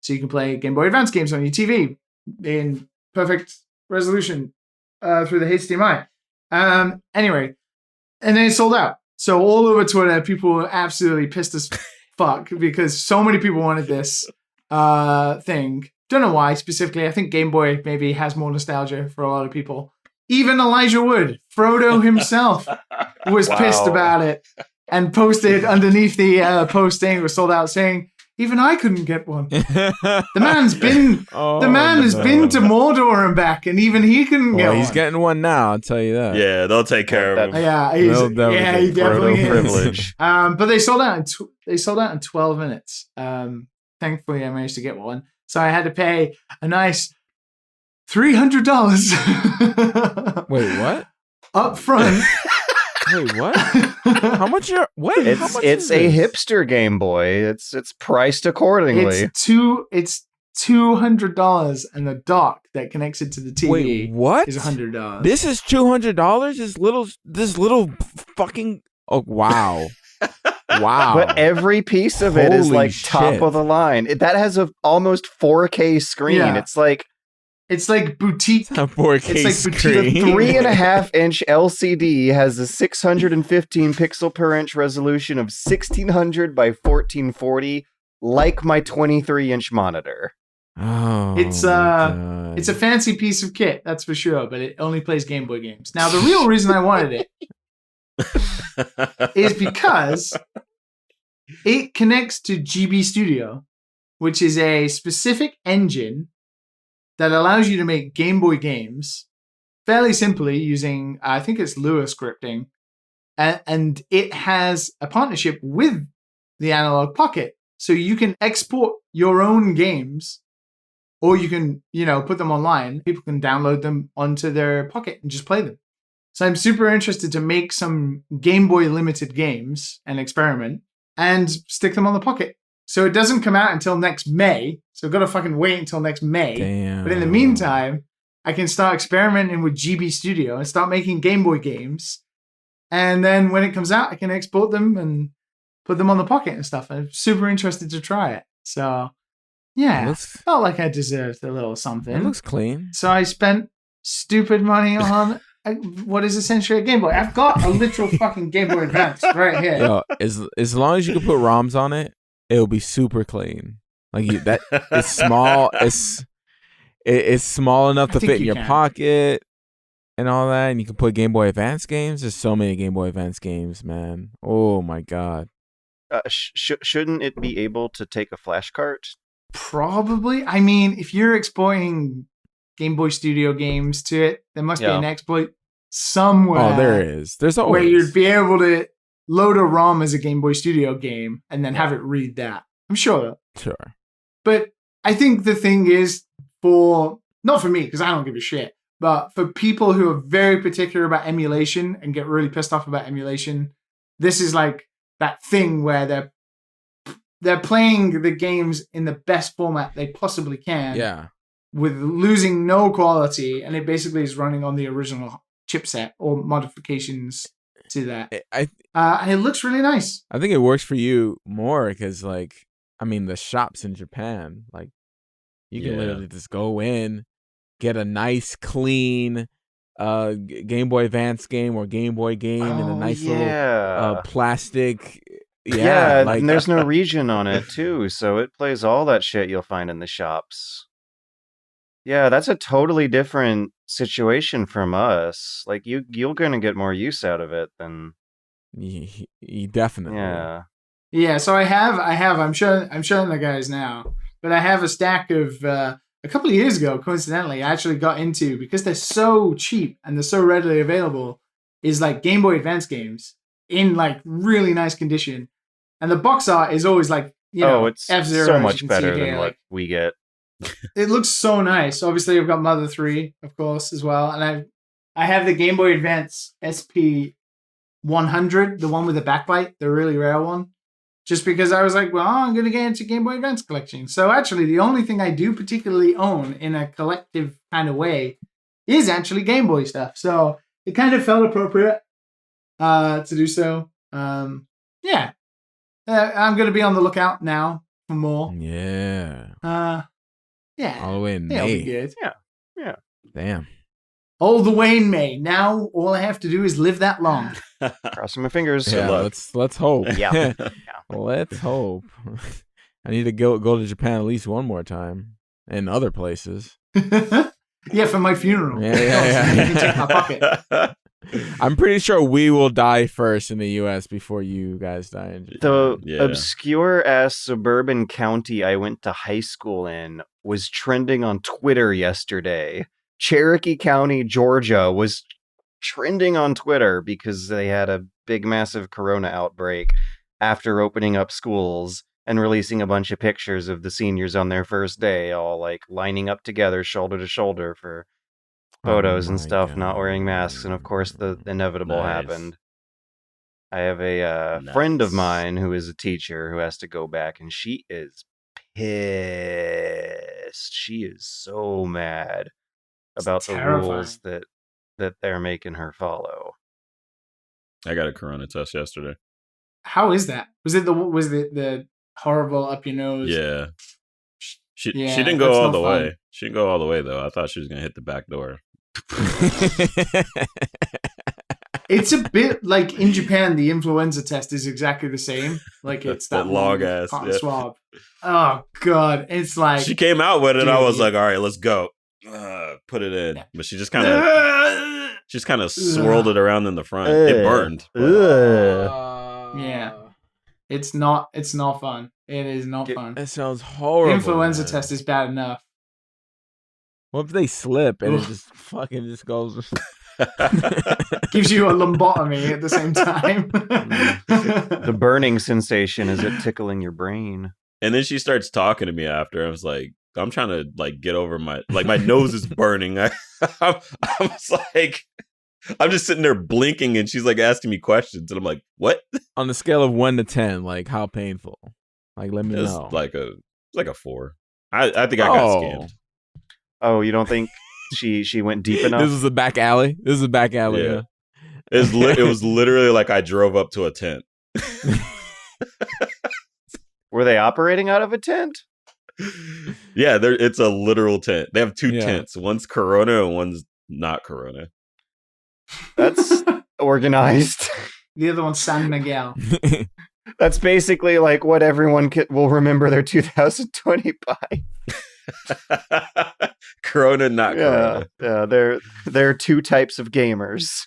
So you can play Game Boy Advance games on your TV in perfect resolution through the HDMI. Anyway, and then it sold out. So all over Twitter, people were absolutely pissed as fuck because so many people wanted this thing. Don't know why specifically. I think Game Boy maybe has more nostalgia for a lot of people. Even Elijah Wood, Frodo himself, was pissed about it and posted underneath the posting was sold out saying, even I couldn't get one. The man's been has been to Mordor and back, and even he couldn't get one. He's getting one now, I'll tell you that. Yeah, they'll take care of him. Yeah, he definitely is. Privilege. But they sold out in 12 minutes. Thankfully, I managed to get one, so I had to pay a nice $300. Wait, what? Up front. Wait, what? How much are wait? How much It's is a this? hipster Game Boy. It's priced accordingly. It's $200, and the dock that connects it to the TV Wait, what? is $100. This is $200. This little fucking. Oh wow, wow! But every piece of it is Holy like shit. top of the line. That has a almost 4K screen. Yeah. It's like boutique. A 4K It's like screen. the 3.5-inch LCD has a 615 pixel per inch resolution of 1600 by 1440, like my 23-inch monitor. Oh, It's my uh, it's a God. fancy piece of kit, that's for sure, but it only plays Game Boy games. Now, the real reason I wanted it is because it connects to GB Studio, which is a specific engine that allows you to make Game Boy games fairly simply using, I think it's Lua scripting, and it has a partnership with the Analog Pocket, so you can export your own games, or you can, put them online. People can download them onto their Pocket and just play them. So I'm super interested to make some Game Boy limited games and experiment and stick them on the Pocket. So it doesn't come out until next May. So I've got to fucking wait until next May. Damn. But in the meantime, I can start experimenting with GB Studio and start making Game Boy games. And then when it comes out, I can export them and put them on the Pocket and stuff. I'm super interested to try it. So, yeah, felt like I deserved a little something. It looks clean. So I spent stupid money on what is essentially a Game Boy. I've got a literal fucking Game Boy Advance right here. Yo, as long as you can put ROMs on it, it'll be super clean. Like it's small. It's small enough to fit in your pocket and all that, and you can put Game Boy Advance games. There's so many Game Boy Advance games, man. Oh my God. Shouldn't it be able to take a flash cart? Probably. I mean, if you're exporting Game Boy Studio games to it, there must be an exploit somewhere. Oh, there is. There's always where you'd be able to load a ROM as a Game Boy Studio game and then have it read that. I'm sure. Sure. But I think the thing is, not for me, because I don't give a shit, but for people who are very particular about emulation and get really pissed off about emulation, this is like that thing where they're playing the games in the best format they possibly can. Yeah. With losing no quality, and it basically is running on the original chipset or modifications to that. And it looks really nice. I think it works for you more because, the shops in Japan, you can literally just go in, get a nice, clean Game Boy Advance game or Game Boy game in a nice little plastic. And there's no region on it, too, so it plays all that shit you'll find in the shops. Yeah, that's a totally different situation from us. Like, you're going to get more use out of it than... You definitely. Yeah. Yeah, so I have. I'm showing the guys now, but I have a stack of a couple of years ago. Coincidentally, I actually got into, because they're so cheap and they're so readily available, is like Game Boy Advance games in like really nice condition, and the box art is always like it's F-Zero, so much better than what we get. It looks so nice. Obviously, I've got Mother 3, of course, as well, and I have the Game Boy Advance SP 100, the one with the backlight, the really rare one. Just because I was like, well, I'm going to get into Game Boy Advance collection. So actually, the only thing I do particularly own in a collective kind of way is actually Game Boy stuff. So it kind of felt appropriate to do so. I'm going to be on the lookout now for more. Yeah. Yeah. All the way in That'll May. be good. Yeah. Damn. All the way in May. Now all I have to do is live that long. Crossing my fingers. Yeah, let's hope. Yeah. Let's hope. I need to go to Japan at least one more time, and other places. Yeah, for my funeral. Yeah. You can check my pocket. I'm pretty sure we will die first in the U.S. before you guys die in Japan. The obscure-ass suburban county I went to high school in was trending on Twitter yesterday. Cherokee County, Georgia was trending on Twitter because they had a big, massive corona outbreak after opening up schools and releasing a bunch of pictures of the seniors on their first day, all like lining up together, shoulder to shoulder for photos and stuff, not wearing masks. And of course, the inevitable happened. I have a friend of mine who is a teacher who has to go back, and she is pissed. She is so mad about the rules that they're making her follow. I got a corona test yesterday. How is that? Was it the horrible up your nose? Yeah. She didn't go all the way. She didn't go all the way though. I thought she was gonna hit the back door. It's a bit like in Japan, the influenza test is exactly the same. Like it's that long ass cotton swab. Oh god, it's like She came out with it. I was Dude. like, all right, let's go. Put it in. But she just kind of swirled it around in the front. It burned. Yeah. It's not fun. It is not fun. That sounds horrible. Influenza man. test is bad enough. What if they slip and it Oof. just fucking just goes? Gives you a lumbotomy at the same time. The burning sensation, is it tickling your brain? And then she starts talking to me after. I was like, I'm trying to like get over my nose is burning. I was like, I'm just sitting there blinking, and she's like asking me questions, and I'm like, what? On the scale of 1 to 10, like how painful? Like let me It's know. like a 4. I think I got scammed. Oh, you don't think she went deep enough? This is a back alley. Yeah. It was literally like I drove up to a tent. Were they operating out of a tent? Yeah, it's a literal tent. They have 2 Yeah. tents. One's Corona and one's not Corona. That's organized. The other one's San Miguel. That's basically like what everyone will remember their 2020 by. Corona, not Corona. Yeah, there are 2 types of gamers.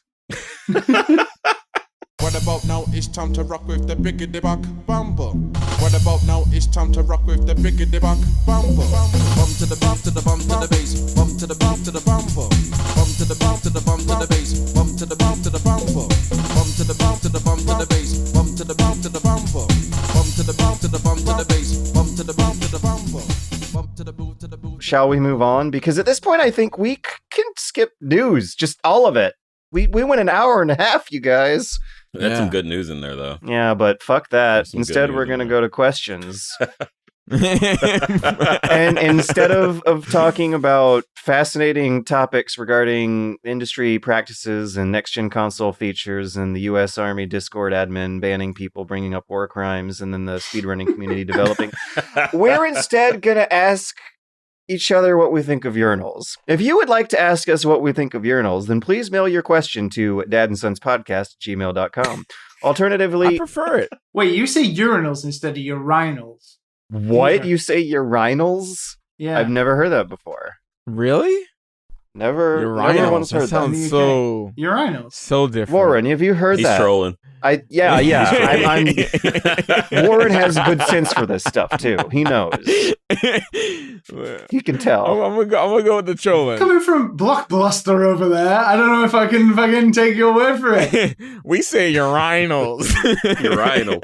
What about now? It's time to rock with the biggity back bumble. What about now? It's time to rock with the biggity back bumble. Bum to the bump to the bump to the bass. Bum to the bump to the bumble. Bum to the bump to the bump to the bass. Bum to the bump to the bumble. Bum to the bump to the bump to the bass. Bum to the bump to the bumble. Bum to the bump to the bump to the bass. Bum to the bump to the bumble. Bump to the boot to the boot. Shall we move on? Because at this point, I think we can skip news, just all of it. We went an hour and a half, you guys. That's Yeah. some good news in there, though. Yeah, but fuck that. Some good Instead, news we're in going to there. go to questions. And instead of talking about fascinating topics regarding industry practices and next-gen console features and the U.S. Army Discord admin banning people bringing up war crimes and then the speedrunning community developing, we're instead going to ask each other what we think of urinals. If you would like to ask us what we think of urinals, then please mail your question to dadandsonspodcast@gmail.com. I Alternatively, prefer it. Wait, you say urinals instead of urinals. what? You say urinals? Yeah. I've never heard that before. Really? Never Urinals. once That heard that. sounds that. so Urinals. different. Warren, have you heard He's that? trolling. Yeah. I'm Warren has good sense for this stuff too. He knows. He can tell. I'm gonna go with the trolling. Coming from Blockbuster over there, I don't know if I can take your word for it. We say urinals. Urinal.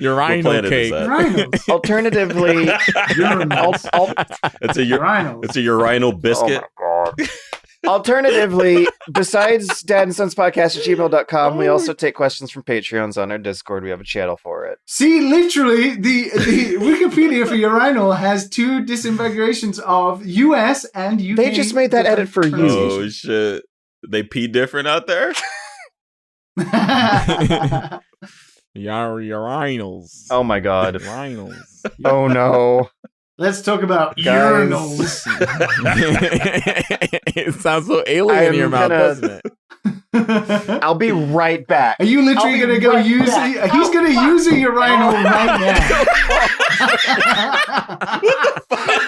Urinal planet is cake. that? Urinals. Alternatively, Urinals. It's a Urinals. urinal biscuit. Oh my god. Alternatively, besides dadandsonspodcast@gmail.com, we also take questions from Patreons on our Discord. We have a channel for it. See, literally, the Wikipedia for urinal has 2 disintegrations of US and UK. They just made that edit for you. Oh shit! They pee different out there. Urinals. Oh my god. Urinals. Oh no. Let's talk about Guys. urinals. It sounds so alien in your I'm mouth, gonna- doesn't it? I'll be right back. Are you literally I'll be going to go right use back. He's going to use a urinal right now.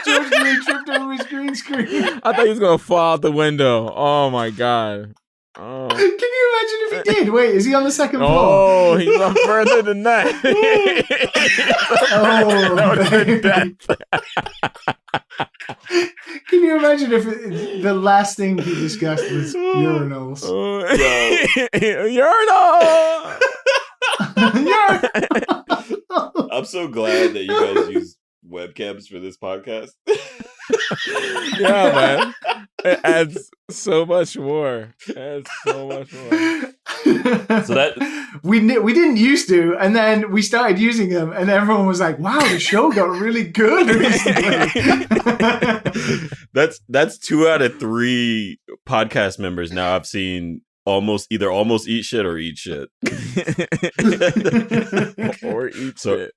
George really tripped over his green screen. I thought he was gonna fall out the window. Oh my god. Oh. Can you imagine if he did? Wait, is he on the second floor? Oh, he's on further than that. Oh, baby. That- Can you imagine if the last thing he discussed was urinals? Urinal. I'm so glad that you guys use webcams for this podcast. Yeah, man. It adds so much more. It adds so much more. So that we didn't used to, and then we started using them, and everyone was like, "Wow, the show got really good recently." that's 2 out of 3 podcast members now I've seen almost eat shit or eat shit. Or eat So- shit.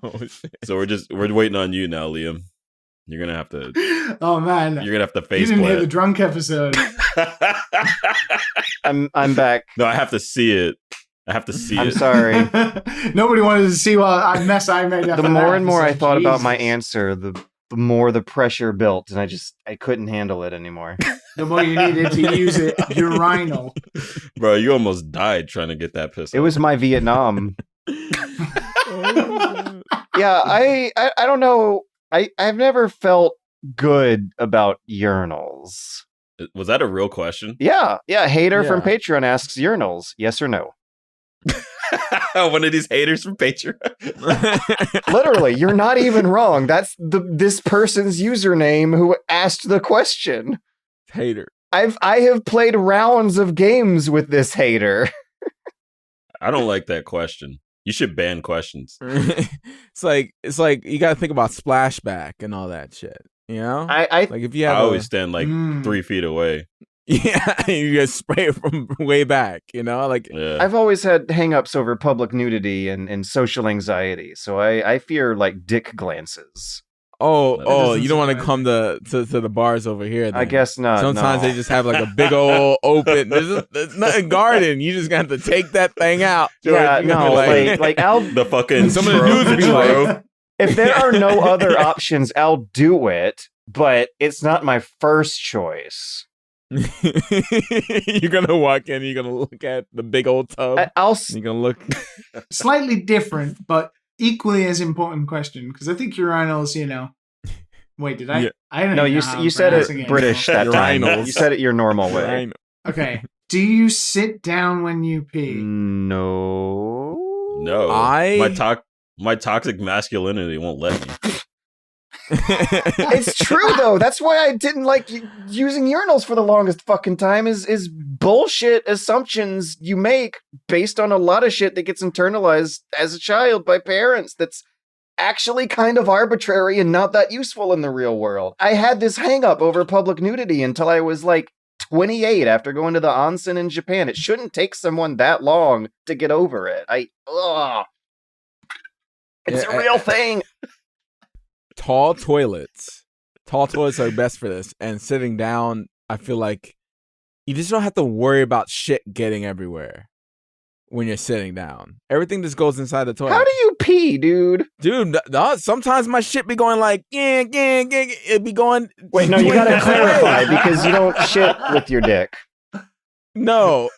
Oh shit. So we're waiting on you now, Liam. You're gonna have to Oh man, you're gonna have to you face didn't hear the plant. drunk episode. I'm back. No, I have to see it. I have to see I'm it. sorry. Nobody wanted to see what mess I made. The after more that and more I episode. thought about my Jesus. answer, the more the pressure built, and I couldn't handle it anymore. The more you needed to use it, urinal. Bro, you almost died trying to get that piss It out. was my Vietnam. Oh, Yeah, I don't know. I've never felt good about urinals. Was that a real question? Yeah. Hater from Yeah. Patreon asks urinals, yes or no? One of these haters from Patreon. Literally, you're not even wrong. That's this person's username who asked the question. Hater. I have played rounds of games with this hater. I don't like that question. You should ban questions. It's like you got to think about splashback and all that shit. You know, I like if you I have always stand like Mm. 3 feet away. yeah, you just spray it from way back. You know, like Yeah. I've always had hangups over public nudity and social anxiety, so I fear like dick glances. oh, doesn't you don't want to surprise come me. to the bars over here. I then. guess not. Sometimes no. they just have like a big old open. There's nothing garden. You just got to take that thing out. George. Yeah, You gotta no, be like I'll The fucking Some of the dudes would be like, if there are no other options, I'll do it, but it's not my first choice. you're gonna walk in. You're gonna look at the big old tub. I'll You're gonna look. Slightly different, but equally as important question because I think urinals. Wait, did I? Yeah. I don't. no, even you know how you I'm said pronouncing it British that time. Urinals. You said it your normal way. I know. Okay. Do you sit down when you pee? No. No. I- My toxic masculinity won't let me. It's true though. That's why I didn't like using urinals for the longest fucking time. Is bullshit assumptions you make based on a lot of shit that gets internalized as a child by parents. That's actually kind of arbitrary and not that useful in the real world. I had this hang up over public nudity until I was like 28 after going to the onsen in Japan. It shouldn't take someone that long to get over it. It's Yeah, a real thing. Tall toilets are best for this. And sitting down, I feel like you just don't have to worry about shit getting everywhere when you're sitting down. Everything just goes inside the toilet. How do you pee, dude? Dude, sometimes my shit be going like, it be going. Wait, no, you 20 gotta clarify ways. because you don't shit with your dick. No.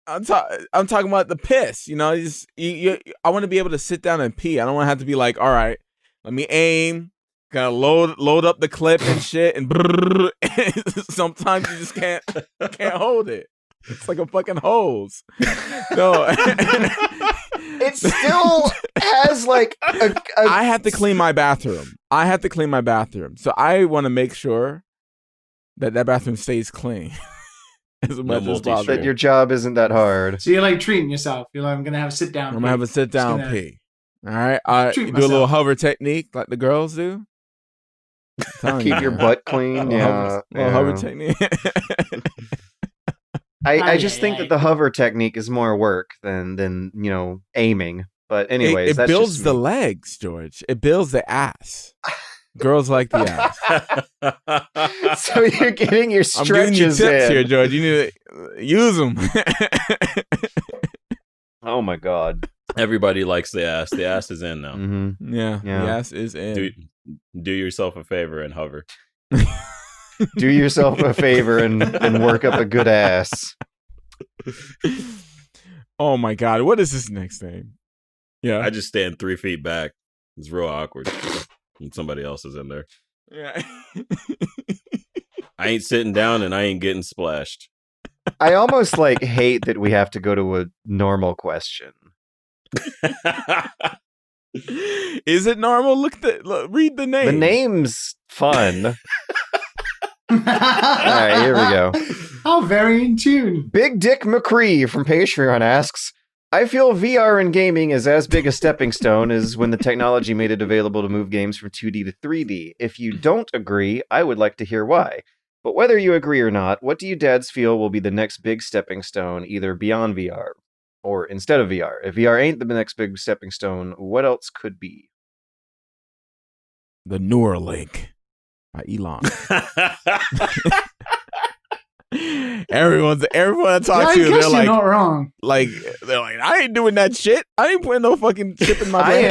I'm talking about the piss. You know, I want to be able to sit down and pee. I don't want to have to be like, all right, let me aim. Gotta load up the clip and shit, and sometimes you just can't hold it. It's like a fucking hose. No, It still has like I have to clean my bathroom. So I want to make sure that bathroom stays clean as much as multi-shit. possible. that your job isn't that hard. So you're like treating yourself. You're like, I'm gonna have a sit down. I'm gonna have a sit down gonna pee. All right, treat you do a little myself. hover technique like the girls do. I'm telling Keep you, your man. butt clean. Little Yeah. hover yeah. technique. I just think Aye. that the hover technique is more work than aiming. But anyways, it that's builds just the me. legs, George. It builds the ass. Girls like the ass. So you're getting your I'm giving you stretches tips in. here, George. You need to use them. Oh my god. Everybody likes the ass. The ass is in now. Hmm. Yeah, Yeah. the ass is in. Do yourself a favor and hover. Do yourself a favor and work up a good ass. Oh my god, what is this next thing? Yeah, I just stand 3 feet back. It's real awkward when somebody else is in there. yeah. I ain't sitting down and I ain't getting splashed. I almost hate that we have to go to a normal question. Is it normal? Read the name. The name's fun. All right, here we go. How very in tune. Big Dick McCree from Patreon asks, I feel VR in gaming is as big a stepping stone as when the technology made it available to move games from 2D to 3D. If you don't agree, I would like to hear why. But whether you agree or not, what do you dads feel will be the next big stepping stone, either beyond VR or instead of VR? If VR ain't the next big stepping stone, what else could be? The Neuralink by Elon. Everyone I talk I to, guess they're you're like, not wrong. I ain't doing that shit. I ain't putting no fucking chip in my I brain.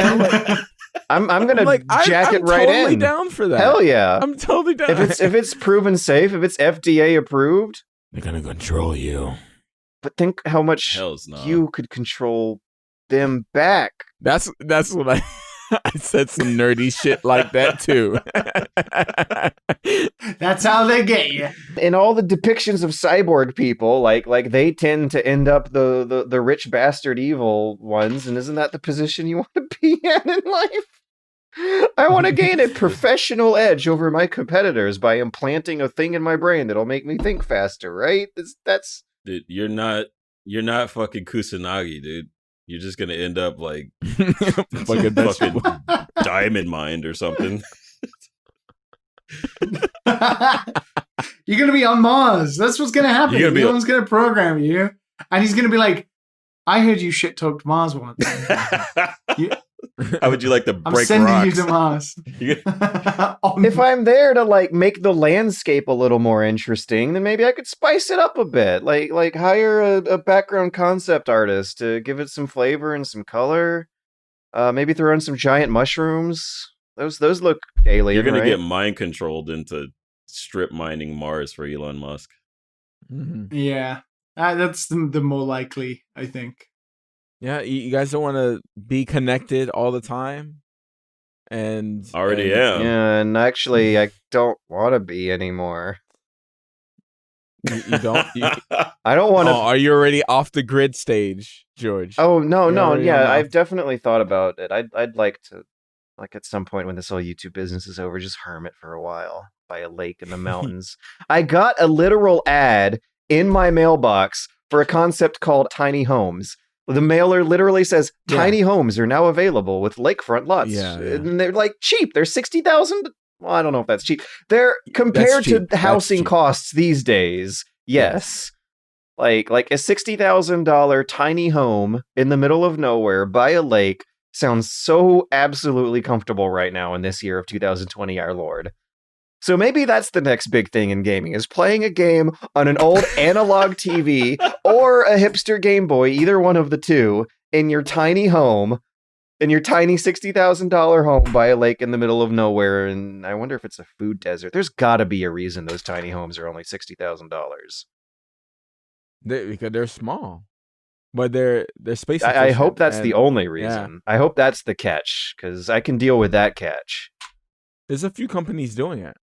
am. I'm gonna I'm jack it right totally in. down for that. Hell yeah. I'm totally down. If it's proven safe, if it's FDA approved, they're gonna control you. but think how much Hells no. you could control them back. That's what I said some nerdy shit like that too. That's how they get you. In all the depictions of cyborg people, like they tend to end up the rich bastard evil ones, and isn't that the position you want to be in life? I want to gain a professional edge over my competitors by implanting a thing in my brain that'll make me think faster, right? That's Dude, you're not fucking Kusanagi, dude. You're just gonna end up like fucking diamond mind or something. You're gonna be on Mars. That's what's gonna happen. You're gonna be Elon's gonna program you, and he's gonna be like, "I heard you shit talked Mars once. How would you like to I'm break sending rocks? you to Mars." if I'm there to like make the landscape a little more interesting, then maybe I could spice it up a bit. Like hire a background concept artist to give it some flavor and some color. Maybe throw in some giant mushrooms. Those look alien. You're gonna right? get mind controlled into strip mining Mars for Elon Musk. Mm-hmm. Yeah, that's the more likely, I think. Yeah, you guys don't want to be connected all the time, and Already and am. Yeah, and actually, I don't want to be anymore. You don't. I don't want to. Are you already off the grid stage, George? Oh no, You're no, already yeah, on I've off. definitely thought about it. I'd like to, like at some point when this whole YouTube business is over, just hermit for a while by a lake in the mountains. I got a literal ad in my mailbox for a concept called tiny homes. The mailer literally says tiny homes are now available with lakefront lots. Yeah. And they're like cheap. They're 60,000. Well, I don't know if that's cheap. They're compared cheap. to That's housing cheap. costs these days. Yes. Like a $60,000 tiny home in the middle of nowhere by a lake sounds so absolutely comfortable right now in this year of 2020, our Lord. So maybe that's the next big thing in gaming, is playing a game on an old analog TV or a hipster Game Boy, either one of the two, in your tiny home, in your tiny $60,000 home by a lake in the middle of nowhere. And I wonder if it's a food desert. There's got to be a reason those tiny homes are only $60,000. Because they're small, but they're space. I hope that's the and only reason. I hope that's the catch, because I can deal with that catch. There's a few companies doing it.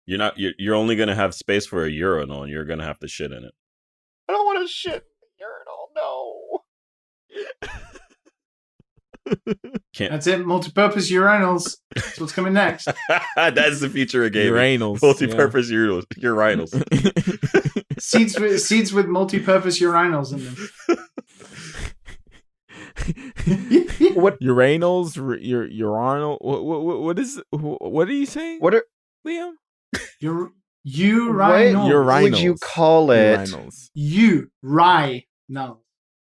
You're only gonna have space for a urinal, and you're gonna have to shit in it. I don't want to shit in the urinal, no. Can't. That's it. Multi-purpose urinals. That's what's coming next. That's the future of gaming. Urinals, Multi-purpose urinals. Seats with multi-purpose urinals in them. What Urinals, urinal. What are you saying? What are Liam? Urinals. Urinals. would you call it? Urinals.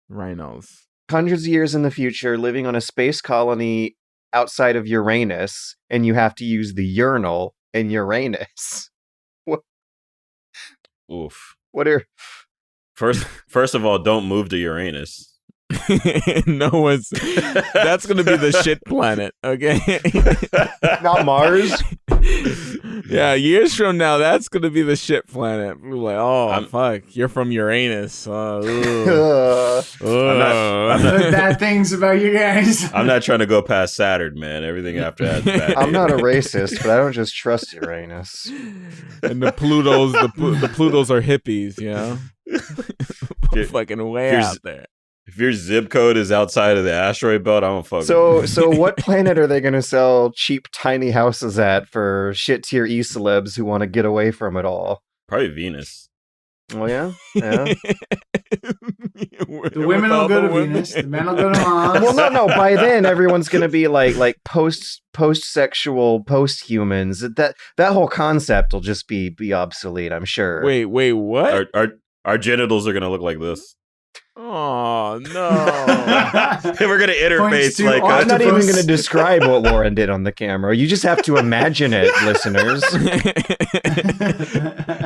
Rhinos. Hundreds of years in the future, living on a space colony outside of Uranus, and you have to use the urinal in Uranus. Oof. What are First of all, don't move to Uranus. No one's. That's gonna be the shit planet. Okay. not Mars? Yeah, years from now, that's gonna be the shit planet. We're like, oh fuck, you're from Uranus. Ugh. I've heard bad things about you guys. I'm not trying to go past Saturn, man. Everything after that. Is bad. I'm not a racist, but I don't just trust Uranus. And the Plutos, the Plutos are hippies, you know. Fucking way out there. If your zip code is outside of the asteroid belt, I'm a fucking. So what planet are they going to sell cheap tiny houses at for shit tier E celebs who want to get away from it all? Probably Venus. Oh yeah, yeah. The women will go to Venus. The men will go to Mars. Well, no. By then, everyone's going to be like post-sexual, post-humans. That whole concept will just be obsolete. I'm sure. Wait, what? Our genitals are gonna look like this. Oh no! We're gonna interface to like I'm not even Octopus. going to describe what Lauren did on the camera. You just have to imagine it, listeners.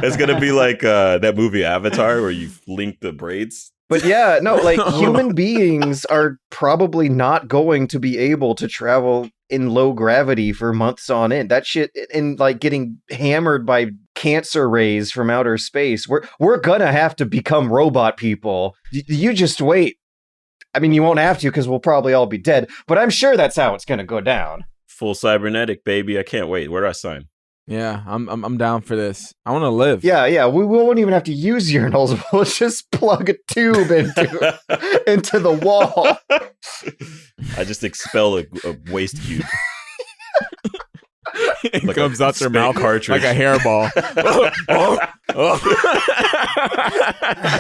it's gonna be like that movie Avatar where you link the braids. But yeah, no, like human beings are probably not going to be able to travel in low gravity for months on end. That shit, and like getting hammered by cancer rays from outer space. We're gonna have to become robot people. You just wait. I mean, you won't have to because we'll probably all be dead. But I'm sure that's how it's gonna go down. Full cybernetic, baby. I can't wait. Where do I sign? Yeah, I'm down for this. I want to live. Yeah. We won't even have to use urinals. We'll just plug a tube into the wall. I just expel a waste cube. It Like comes a out their spit mouth cartridge. like a hairball.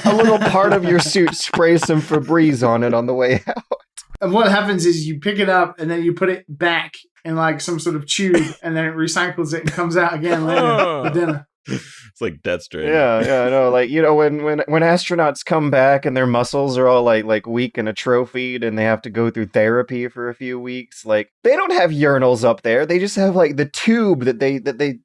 A little part of your suit sprays some Febreze on it on the way out. And what happens is you pick it up and then you put it back in like some sort of tube, and then it recycles it and comes out again later for dinner. It's like Death Stranding. Yeah, I know. Like, you know, when astronauts come back and their muscles are all like weak and atrophied and they have to go through therapy for a few weeks, like they don't have urinals up there. They just have like the tube that they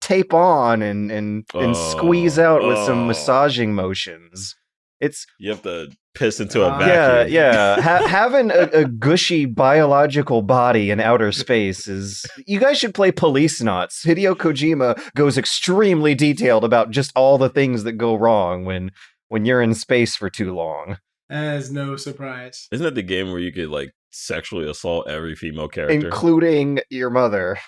tape on and squeeze out with some massaging motions. It's You have to piss into a yeah, vacuum. yeah. Having a gushy biological body in outer space is. You guys should play Policenauts. Hideo Kojima goes extremely detailed about just all the things that go wrong when you're in space for too long, As no surprise. Isn't that the game where you could like sexually assault every female character? including your mother.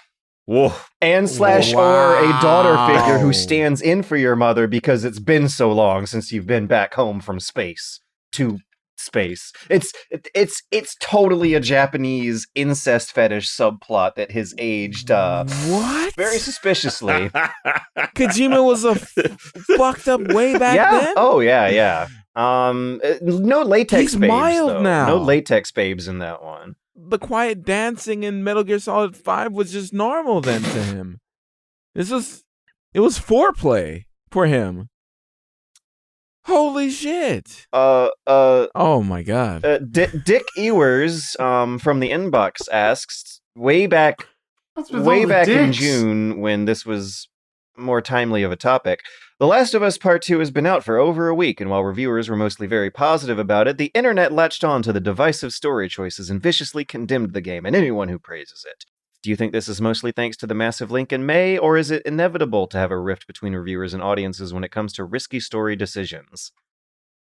Whoa. And / or a daughter figure who stands in for your mother because it's been so long since you've been back home from space to space. It's totally a Japanese incest fetish subplot that has aged What? very suspiciously. Kojima was a fucked up way back Yeah. then. Oh yeah. No latex He's babes. mild though. now. No latex babes in that one. The quiet dancing in Metal Gear Solid 5 was just normal then to him. It was foreplay for him. Holy shit. Oh my god. Dick Ewers from the inbox asks, way back What's with all way the back in dicks? June, when this was more timely of a topic, The Last of Us Part 2 has been out for over a week, and while reviewers were mostly very positive about it, the internet latched on to the divisive story choices and viciously condemned the game and anyone who praises it. Do you think this is mostly thanks to the massive leak in May, or is it inevitable to have a rift between reviewers and audiences when it comes to risky story decisions?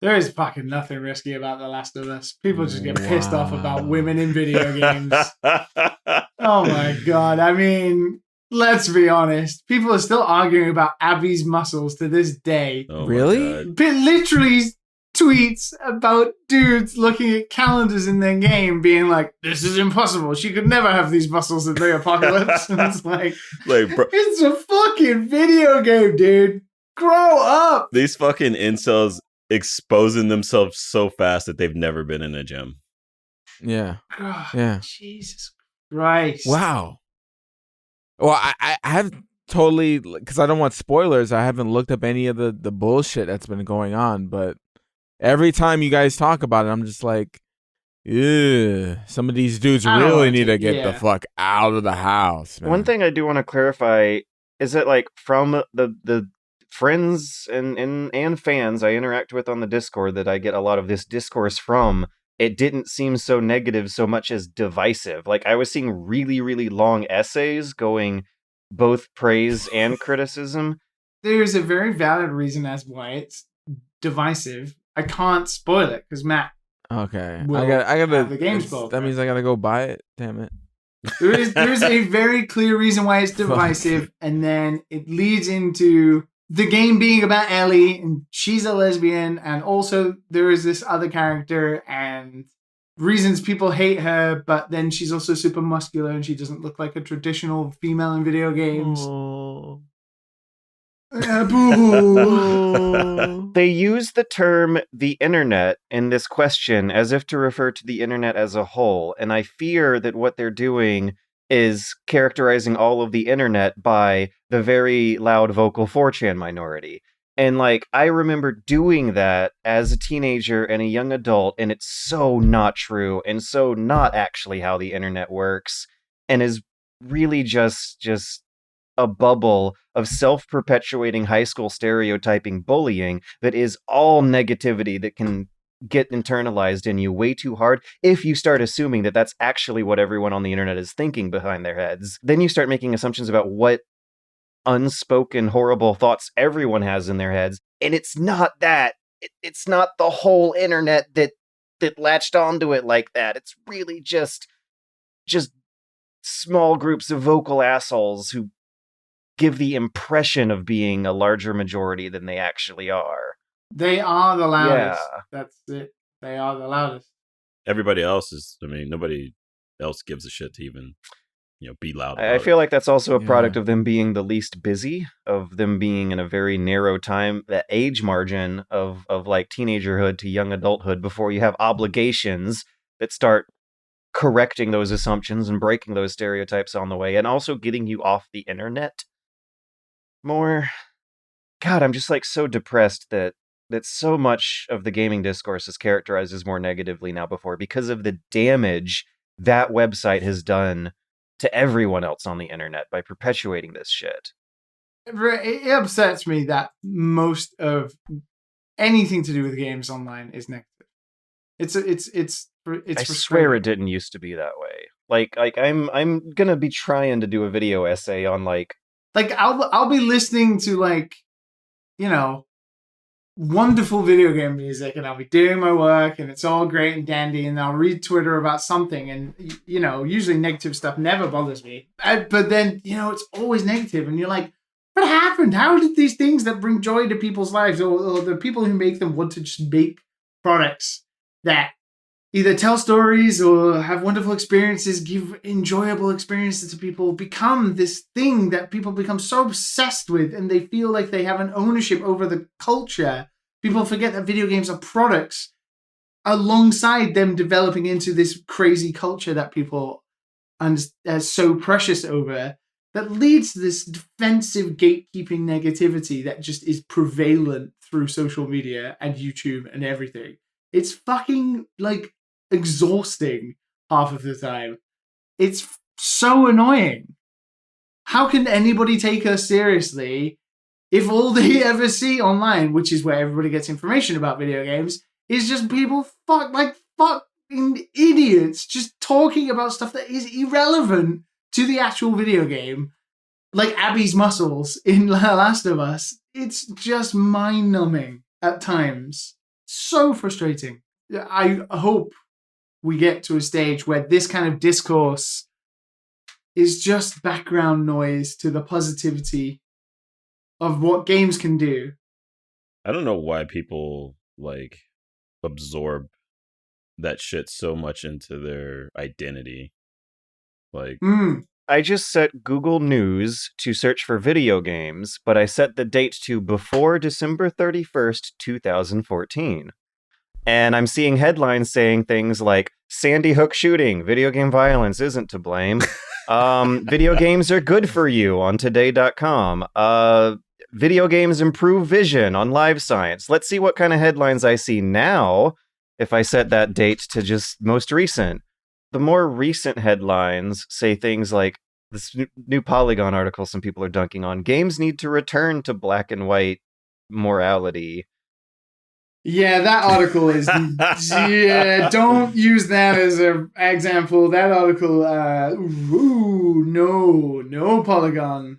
There is fucking nothing risky about The Last of Us. People just get pissed off about Wow. women in video games. Oh my god. I mean, let's be honest. People are still arguing about Abby's muscles to this day. Oh my Really? God. Literally tweets about dudes looking at calendars in their game being like, this is impossible. She could never have these muscles in the apocalypse. And it's like, Like, bro, it's a fucking video game, dude. Grow up. these fucking incels exposing themselves so fast that they've never been in a gym. Yeah. God, Yeah. Jesus Christ. Wow. Well, I have totally, because I don't want spoilers, I haven't looked up any of the bullshit that's been going on, but every time you guys talk about it, I'm just like, ew, some of these dudes I don't really want need to- to get the yeah. fuck out of the house, man. One thing I do want to clarify is that, like, from the friends and fans I interact with on the Discord that I get a lot of this discourse from, it didn't seem so negative so much as divisive. Like, I was seeing really, really long essays going both praise and criticism. There's a very valid reason as why it's divisive. I can't spoil it because Matt, Okay. will I gotta have the game spoiled, that right? means I gotta go buy it. Damn it. there's a very clear reason why it's divisive, and then it leads into the game being about Ellie, and she's a lesbian, and also there is this other character, and reasons people hate her, but then she's also super muscular, and she doesn't look like a traditional female in video games. Boo-hoo. They use the term the internet in this question as if to refer to the internet as a whole, and I fear that what they're doing is characterizing all of the internet by the very loud vocal 4chan minority. And like, I remember doing that as a teenager and a young adult, and it's so not true and so not actually how the internet works, and is really just a bubble of self-perpetuating high school stereotyping bullying that is all negativity that can get internalized in you way too hard. If you start assuming that that's actually what everyone on the internet is thinking behind their heads, then you start making assumptions about what unspoken horrible thoughts everyone has in their heads, and it's not that. It's not the whole internet that latched onto it like that. It's really just small groups of vocal assholes who give the impression of being a larger majority than they actually are. They are the loudest. Yeah. That's it. They are the loudest. Everybody else is. I mean, nobody else gives a shit to even, be loud. I feel like that's also a product of them being the least busy, of them being in a very narrow time, that age margin of like teenagerhood to young adulthood before you have obligations that start correcting those assumptions and breaking those stereotypes on the way, and also getting you off the internet more. God, I'm just like so depressed that so much of the gaming discourse is characterized as more negatively now before, because of the damage that website has done to everyone else on the internet by perpetuating this shit. It upsets me that most of anything to do with games online is negative. It's I swear it didn't used to be that way. Like I'm gonna be trying to do a video essay on like I'll be listening to wonderful video game music, and I'll be doing my work, and it's all great and dandy, and I'll read Twitter about something, and usually negative stuff never bothers me, but then it's always negative, and you're like, what happened? How did these things that bring joy to people's lives, or the people who make them, want to just make products that either tell stories or have wonderful experiences, give enjoyable experiences to people, become this thing that people become so obsessed with, and they feel like they have an ownership over the culture. People forget that video games are products alongside them developing into this crazy culture that people are so precious over, that leads to this defensive gatekeeping negativity that just is prevalent through social media and YouTube and everything. It's fucking exhausting half of the time. It's so annoying. How can anybody take us seriously if all they ever see online, which is where everybody gets information about video games, is just people fucking idiots just talking about stuff that is irrelevant to the actual video game, like Abby's muscles in The Last of Us. It's just mind-numbing at times. So frustrating. I hope we get to a stage where this kind of discourse is just background noise to the positivity of what games can do. I don't know why people absorb that shit so much into their identity. I just set Google News to search for video games, but I set the date to before December 31st, 2014. And I'm seeing headlines saying things like, Sandy Hook shooting, video game violence isn't to blame. Video games are good for you on today.com. Video games improve vision on Live Science. Let's see what kind of headlines I see now if I set that date to just most recent. The more recent headlines say things like, this new Polygon article some people are dunking on, games need to return to black and white morality. Yeah, that article is... yeah, don't use that as an example. That article... no Polygon.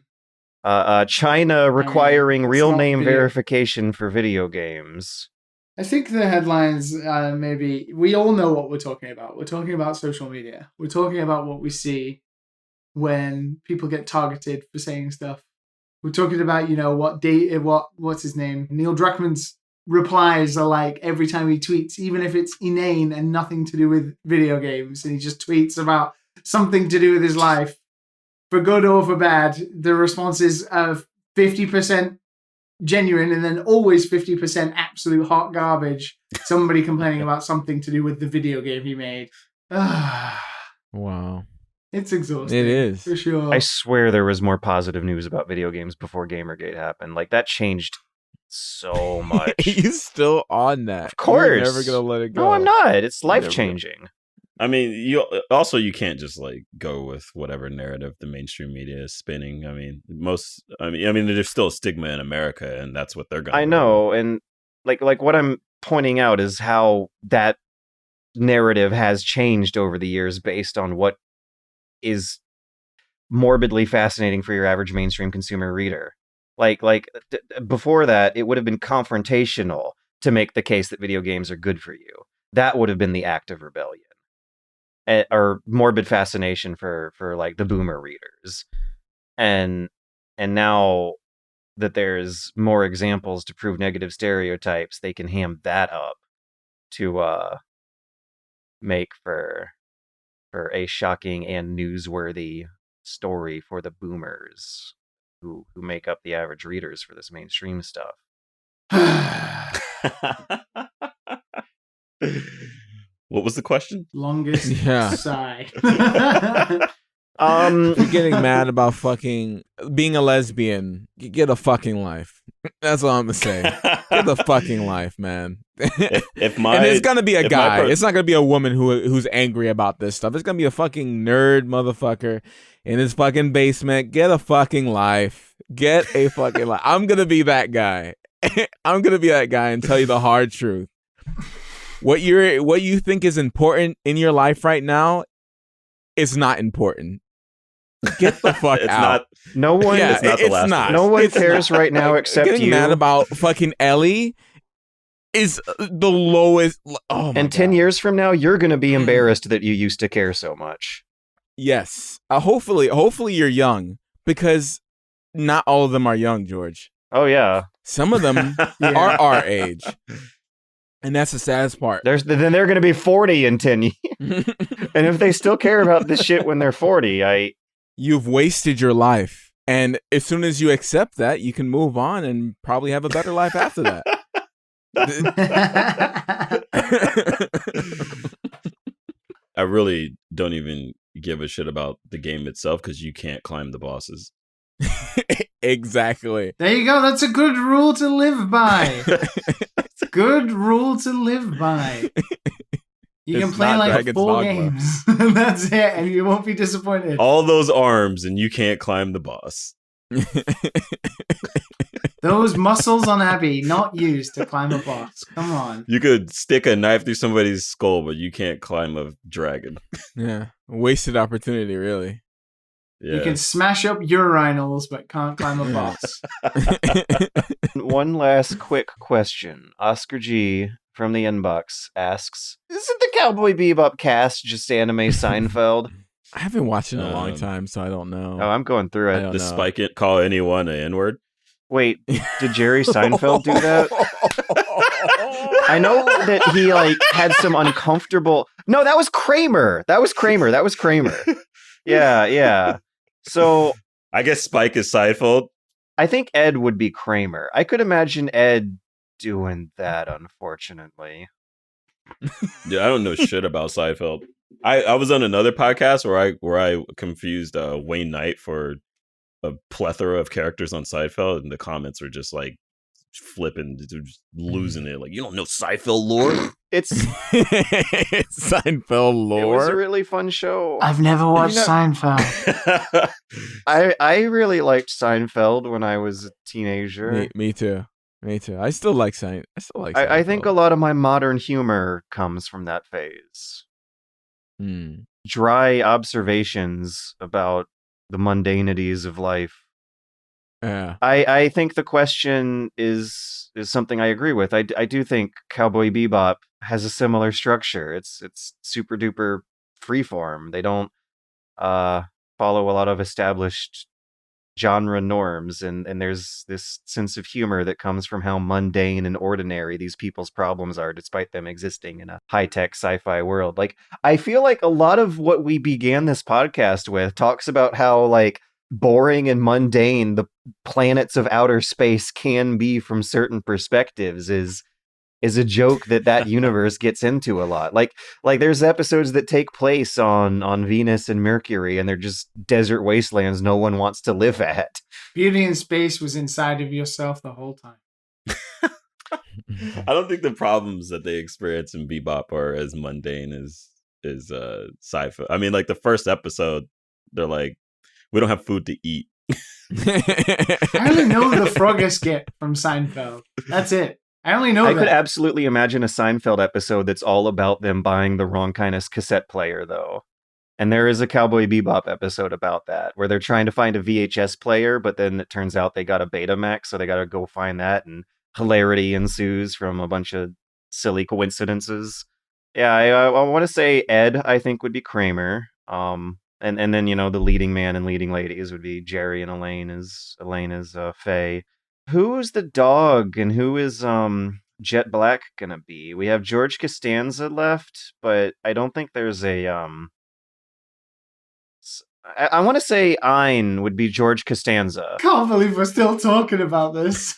China requiring real name verification for video games. I think the headlines, maybe... We all know what we're talking about. We're talking about social media. We're talking about what we see when people get targeted for saying stuff. We're talking about, what's his name? Neil Druckmann's replies are like every time he tweets, even if it's inane and nothing to do with video games, and he just tweets about something to do with his life, for good or for bad, the responses are 50% genuine and then always 50% absolute hot garbage. Somebody complaining about something to do with the video game he made. Wow. It's exhausting. It is. For sure. I swear there was more positive news about video games before Gamergate happened. Like, that changed so much. You still on that? Of course. You're never gonna let it go. No, I'm not. It's Never. life changing. I mean, you can't just like go with whatever narrative the mainstream media is spinning. I mean, there's still a stigma in America, and that's what they're going. I know, and like what I'm pointing out is how that narrative has changed over the years based on what is morbidly fascinating for your average mainstream consumer reader. Before that, it would have been confrontational to make the case that video games are good for you. That would have been the act of rebellion. Or morbid fascination for like the boomer readers. And now that there's more examples to prove negative stereotypes, they can ham that up to make for a shocking and newsworthy story for the boomers who make up the average readers for this mainstream stuff. What was the question? Longest Yeah. sigh. You're getting mad about fucking being a lesbian. You get a fucking life. That's all I'm gonna say. Get a fucking life, man. If my and it's gonna be a if guy. my It's not gonna be a woman who's angry about this stuff. It's gonna be a fucking nerd motherfucker in his fucking basement. Get a fucking life. Get a fucking life. I'm gonna be that guy. I'm gonna be that guy and tell you the hard truth. What you think is important in your life right now is not important. Get the fuck it's out. No one, Yeah, it's not the last one. no one It's cares not. right now except Getting you. mad about fucking Ellie is the lowest. Oh my And 10 God. years from now, you're going to be embarrassed that you used to care so much. Yes. Hopefully you're young, because not all of them are young, George. Oh, yeah. Some of them Yeah. are our age. And that's the saddest part. Then they're going to be 40 in 10 years. And if they still care about this shit when they're 40, You've wasted your life. And as soon as you accept that, you can move on and probably have a better life after that. I really don't even give a shit about the game itself because you can't climb the bosses. Exactly. There you go. That's a good rule to live by. Good rule to live by. You can It's play not like Dragon's 4 Dogma. games. That's it, and you won't be disappointed. All those arms and you can't climb the boss. Those muscles on Abby not used to climb a boss. Come on. You could stick a knife through somebody's skull, but you can't climb a dragon. Yeah. Wasted opportunity, really. Yeah. You can smash up urinals, but can't climb a boss. one last quick question. Oscar G from the inbox asks, isn't the Cowboy Bebop cast just anime Seinfeld? I haven't watched it in a long time, so I don't know. Oh, I'm going through I it. don't Does know. Spike it call anyone an N-word? Wait, did Jerry Seinfeld do that? I know that he had some uncomfortable. No, that was Kramer. Yeah. So I guess Spike is Seinfeld. I think Ed would be Kramer. I could imagine Ed doing that, unfortunately. Yeah, I don't know shit about Seinfeld. I was on another podcast where I confused Wayne Knight for a plethora of characters on Seinfeld, and the comments were just like flipping, just losing it. Like, you don't know Seinfeld lore? It's Seinfeld It was a lore. really fun show. I've never watched know- Seinfeld. I really liked Seinfeld when I was a teenager. Me too. I still like Seinfeld. I think a lot of my modern humor comes from that phase. Dry observations about the mundanities of life. Yeah. I think the question is something I agree with. I do think Cowboy Bebop has a similar structure. It's super duper freeform. They don't follow a lot of established genre norms, and there's this sense of humor that comes from how mundane and ordinary these people's problems are, despite them existing in a high-tech sci-fi world. Like, I feel like a lot of what we began this podcast with talks about how boring and mundane the planets of outer space can be from certain perspectives is a joke that universe gets into a lot. Like there's episodes that take place on Venus and Mercury, and they're just desert wastelands no one wants to live at. Beauty in Space was inside of yourself the whole time. I don't think the problems that they experience in Bebop are as mundane as sci-fi. I mean, like the first episode, they're like, we don't have food to eat. I only know the frog skit from Seinfeld. That's it. I only know I that. could absolutely imagine a Seinfeld episode that's all about them buying the wrong kind of cassette player, though. And there is a Cowboy Bebop episode about that, where they're trying to find a VHS player, but then it turns out they got a Betamax, so they got to go find that, and hilarity ensues from a bunch of silly coincidences. Yeah, I want to say Ed, I think, would be Kramer. And then, you know, the leading man and leading ladies would be Jerry and Elaine as Faye. Who's the dog and who is Jet Black gonna be? We have George Costanza left, but I don't think there's a I want to say Ein would be George Costanza. Can't believe we're still talking about this.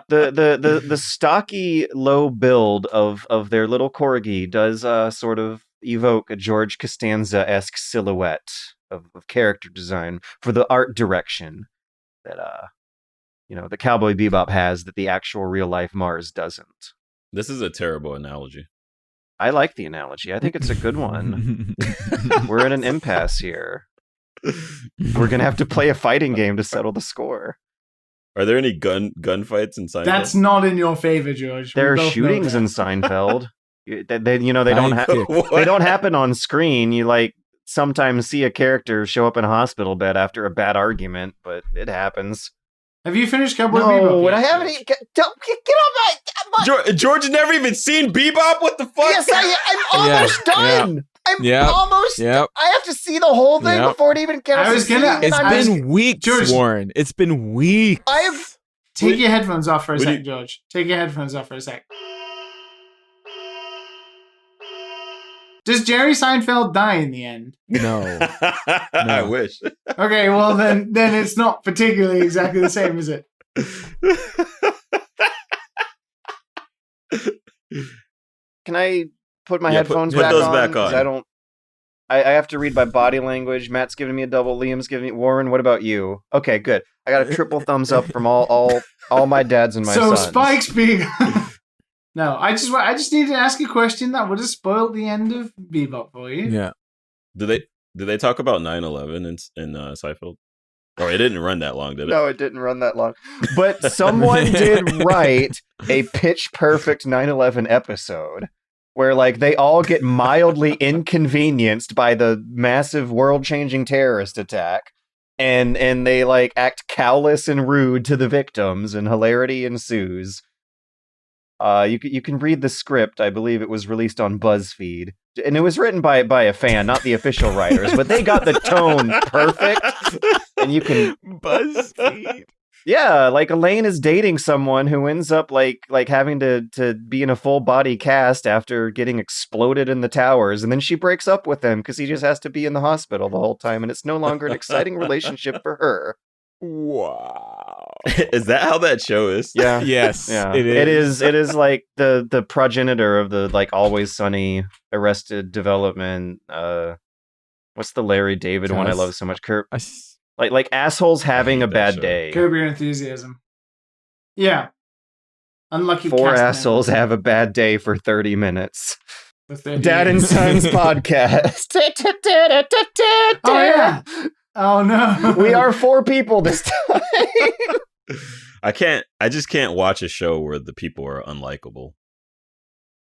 The stocky low build of their little corgi does sort of evoke a George Costanza-esque silhouette of character design for the art direction that you know, the Cowboy Bebop has that the actual real life Mars doesn't. This is a terrible analogy. I like the analogy. I think it's a good one. We're in an impasse here. We're gonna have to play a fighting game to settle the score. Are there any gunfights in Seinfeld? That's not in your favor, George. There are shootings in Seinfeld. They don't happen on screen. You like sometimes see a character show up in a hospital bed after a bad argument, but it happens. Have you finished Cowboy No, Bebop yet? I haven't. Don't get on my. George has never even seen Bebop? What the fuck? Yes, I'm almost done. I'm almost. Yep. I have to see the whole thing before it even counts. I was gonna- It's been weeks, George- Warren. It's been weeks. Take your headphones off for a Would sec, you- George. Take your headphones off for a sec. Does Jerry Seinfeld die in the end? No. I wish. Okay, well then it's not particularly exactly the same, is it? Can I put my Yeah, headphones put back those on? back 'Cause on. I have to read by body language. Matt's giving me a double. Liam's giving me. Warren, what about you? Okay, good. I got a triple thumbs up from all my dads and my So sons. Spike's being. No, I just need to ask a question that would have spoiled the end of Bebop for you. Yeah. Did they talk about 9/11 in Seinfeld? Oh, it didn't run that long, did it? No, it didn't run that long. But someone did write a pitch perfect 9/11 episode where like they all get mildly inconvenienced by the massive world-changing terrorist attack and they like act callous and rude to the victims and hilarity ensues. You can read the script. I believe it was released on BuzzFeed. And it was written by a fan, not the official writers, but they got the tone perfect. And you can BuzzFeed. yeah, like Elaine is dating someone who ends up like having to be in a full body cast after getting exploded in the towers, and then she breaks up with him because he just has to be in the hospital the whole time, and it's no longer an exciting relationship for her. Wow. Is that how that show is? Yeah. Yes. Yeah, It is. It is like the progenitor of the like Always Sunny, Arrested Development. What's the Larry David one I Yes. love so much? I s- Like assholes having hate a that bad show. day. Curb Your Enthusiasm. Yeah. Unlucky. Four cast assholes member have a bad day for 30 minutes. for 30 Dad and years. Sons podcast. Oh yeah. Oh no. We are 4 people this time. I just can't watch a show where the people are unlikable.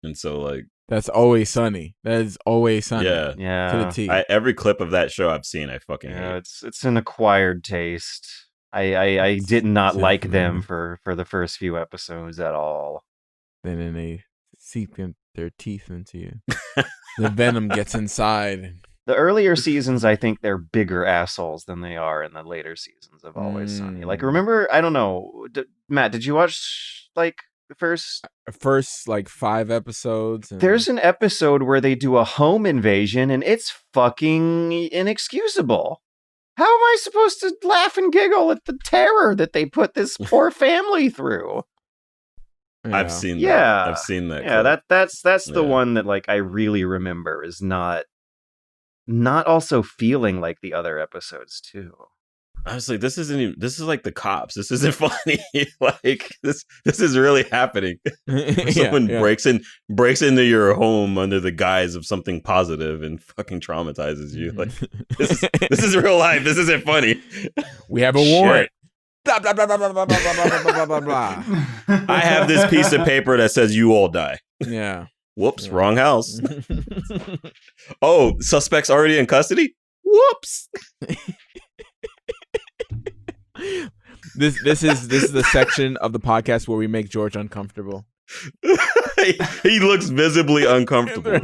And so like That's Always Sunny. That is Always Sunny. yeah. To the Yeah. T. Every clip of that show I've seen, I fucking Yeah, hate. it's an acquired taste. I did not like them Definitely. for the first few episodes at all. Then they seep their teeth into you. The venom gets inside. The earlier seasons, I think they're bigger assholes than they are in the later seasons of Always Sunny. Like, remember, I don't know, Matt, did you watch like the first? First, like 5 episodes. And There's an episode where they do a home invasion, and it's fucking inexcusable. How am I supposed to laugh and giggle at the terror that they put this poor family through? Yeah. I've seen Yeah. that. I've seen that. Yeah, clip. that's the Yeah. one that like I really remember is not also feeling like the other episodes too. I was like, this is like the cops. This isn't funny. Like this is really happening. Someone breaks into your home under the guise of something positive and fucking traumatizes you. Like this is real life. This isn't funny. We have a warrant. Blah, blah, blah, blah, blah, blah, blah, blah, blah, blah. I have this piece of paper that says you all die. Yeah. Whoops, wrong house. Oh, suspect's already in custody? Whoops. This is the section of the podcast where we make George uncomfortable. He looks visibly uncomfortable.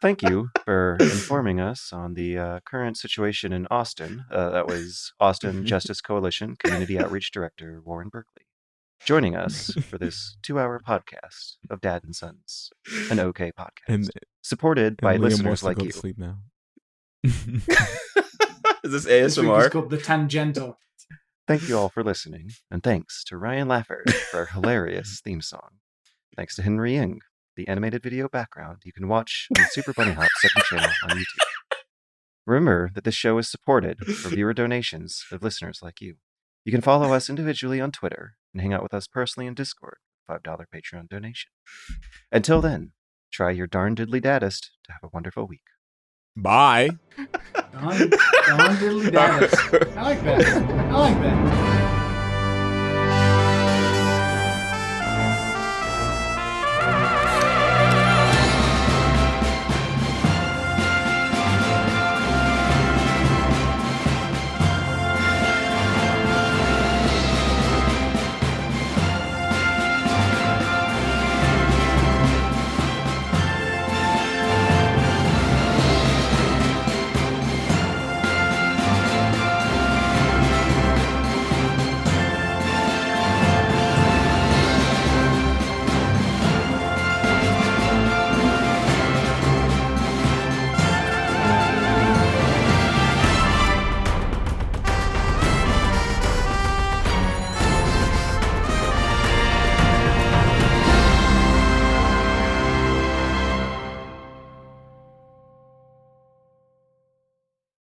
Thank you for informing us on the current situation in Austin. That was Austin Justice Coalition Community Outreach Director Warren Berkeley, joining us for this 2-hour podcast of Dad and Sons, an OK podcast, supported by Liam listeners wants to like go you. to sleep now. Is this This week is ASMR? called The Tangential. Thank you all for listening, and thanks to Ryan Lafford for our hilarious theme song. Thanks to Henry Ying, the animated video background you can watch on the Super Bunny Hop second channel on YouTube. Remember that this show is supported for viewer donations of listeners like you. You can follow us individually on Twitter and hang out with us personally in Discord, $5 Patreon donation. Until then, try your darn diddly daddest to have a wonderful week. Bye. Don diddly daddest. I like that.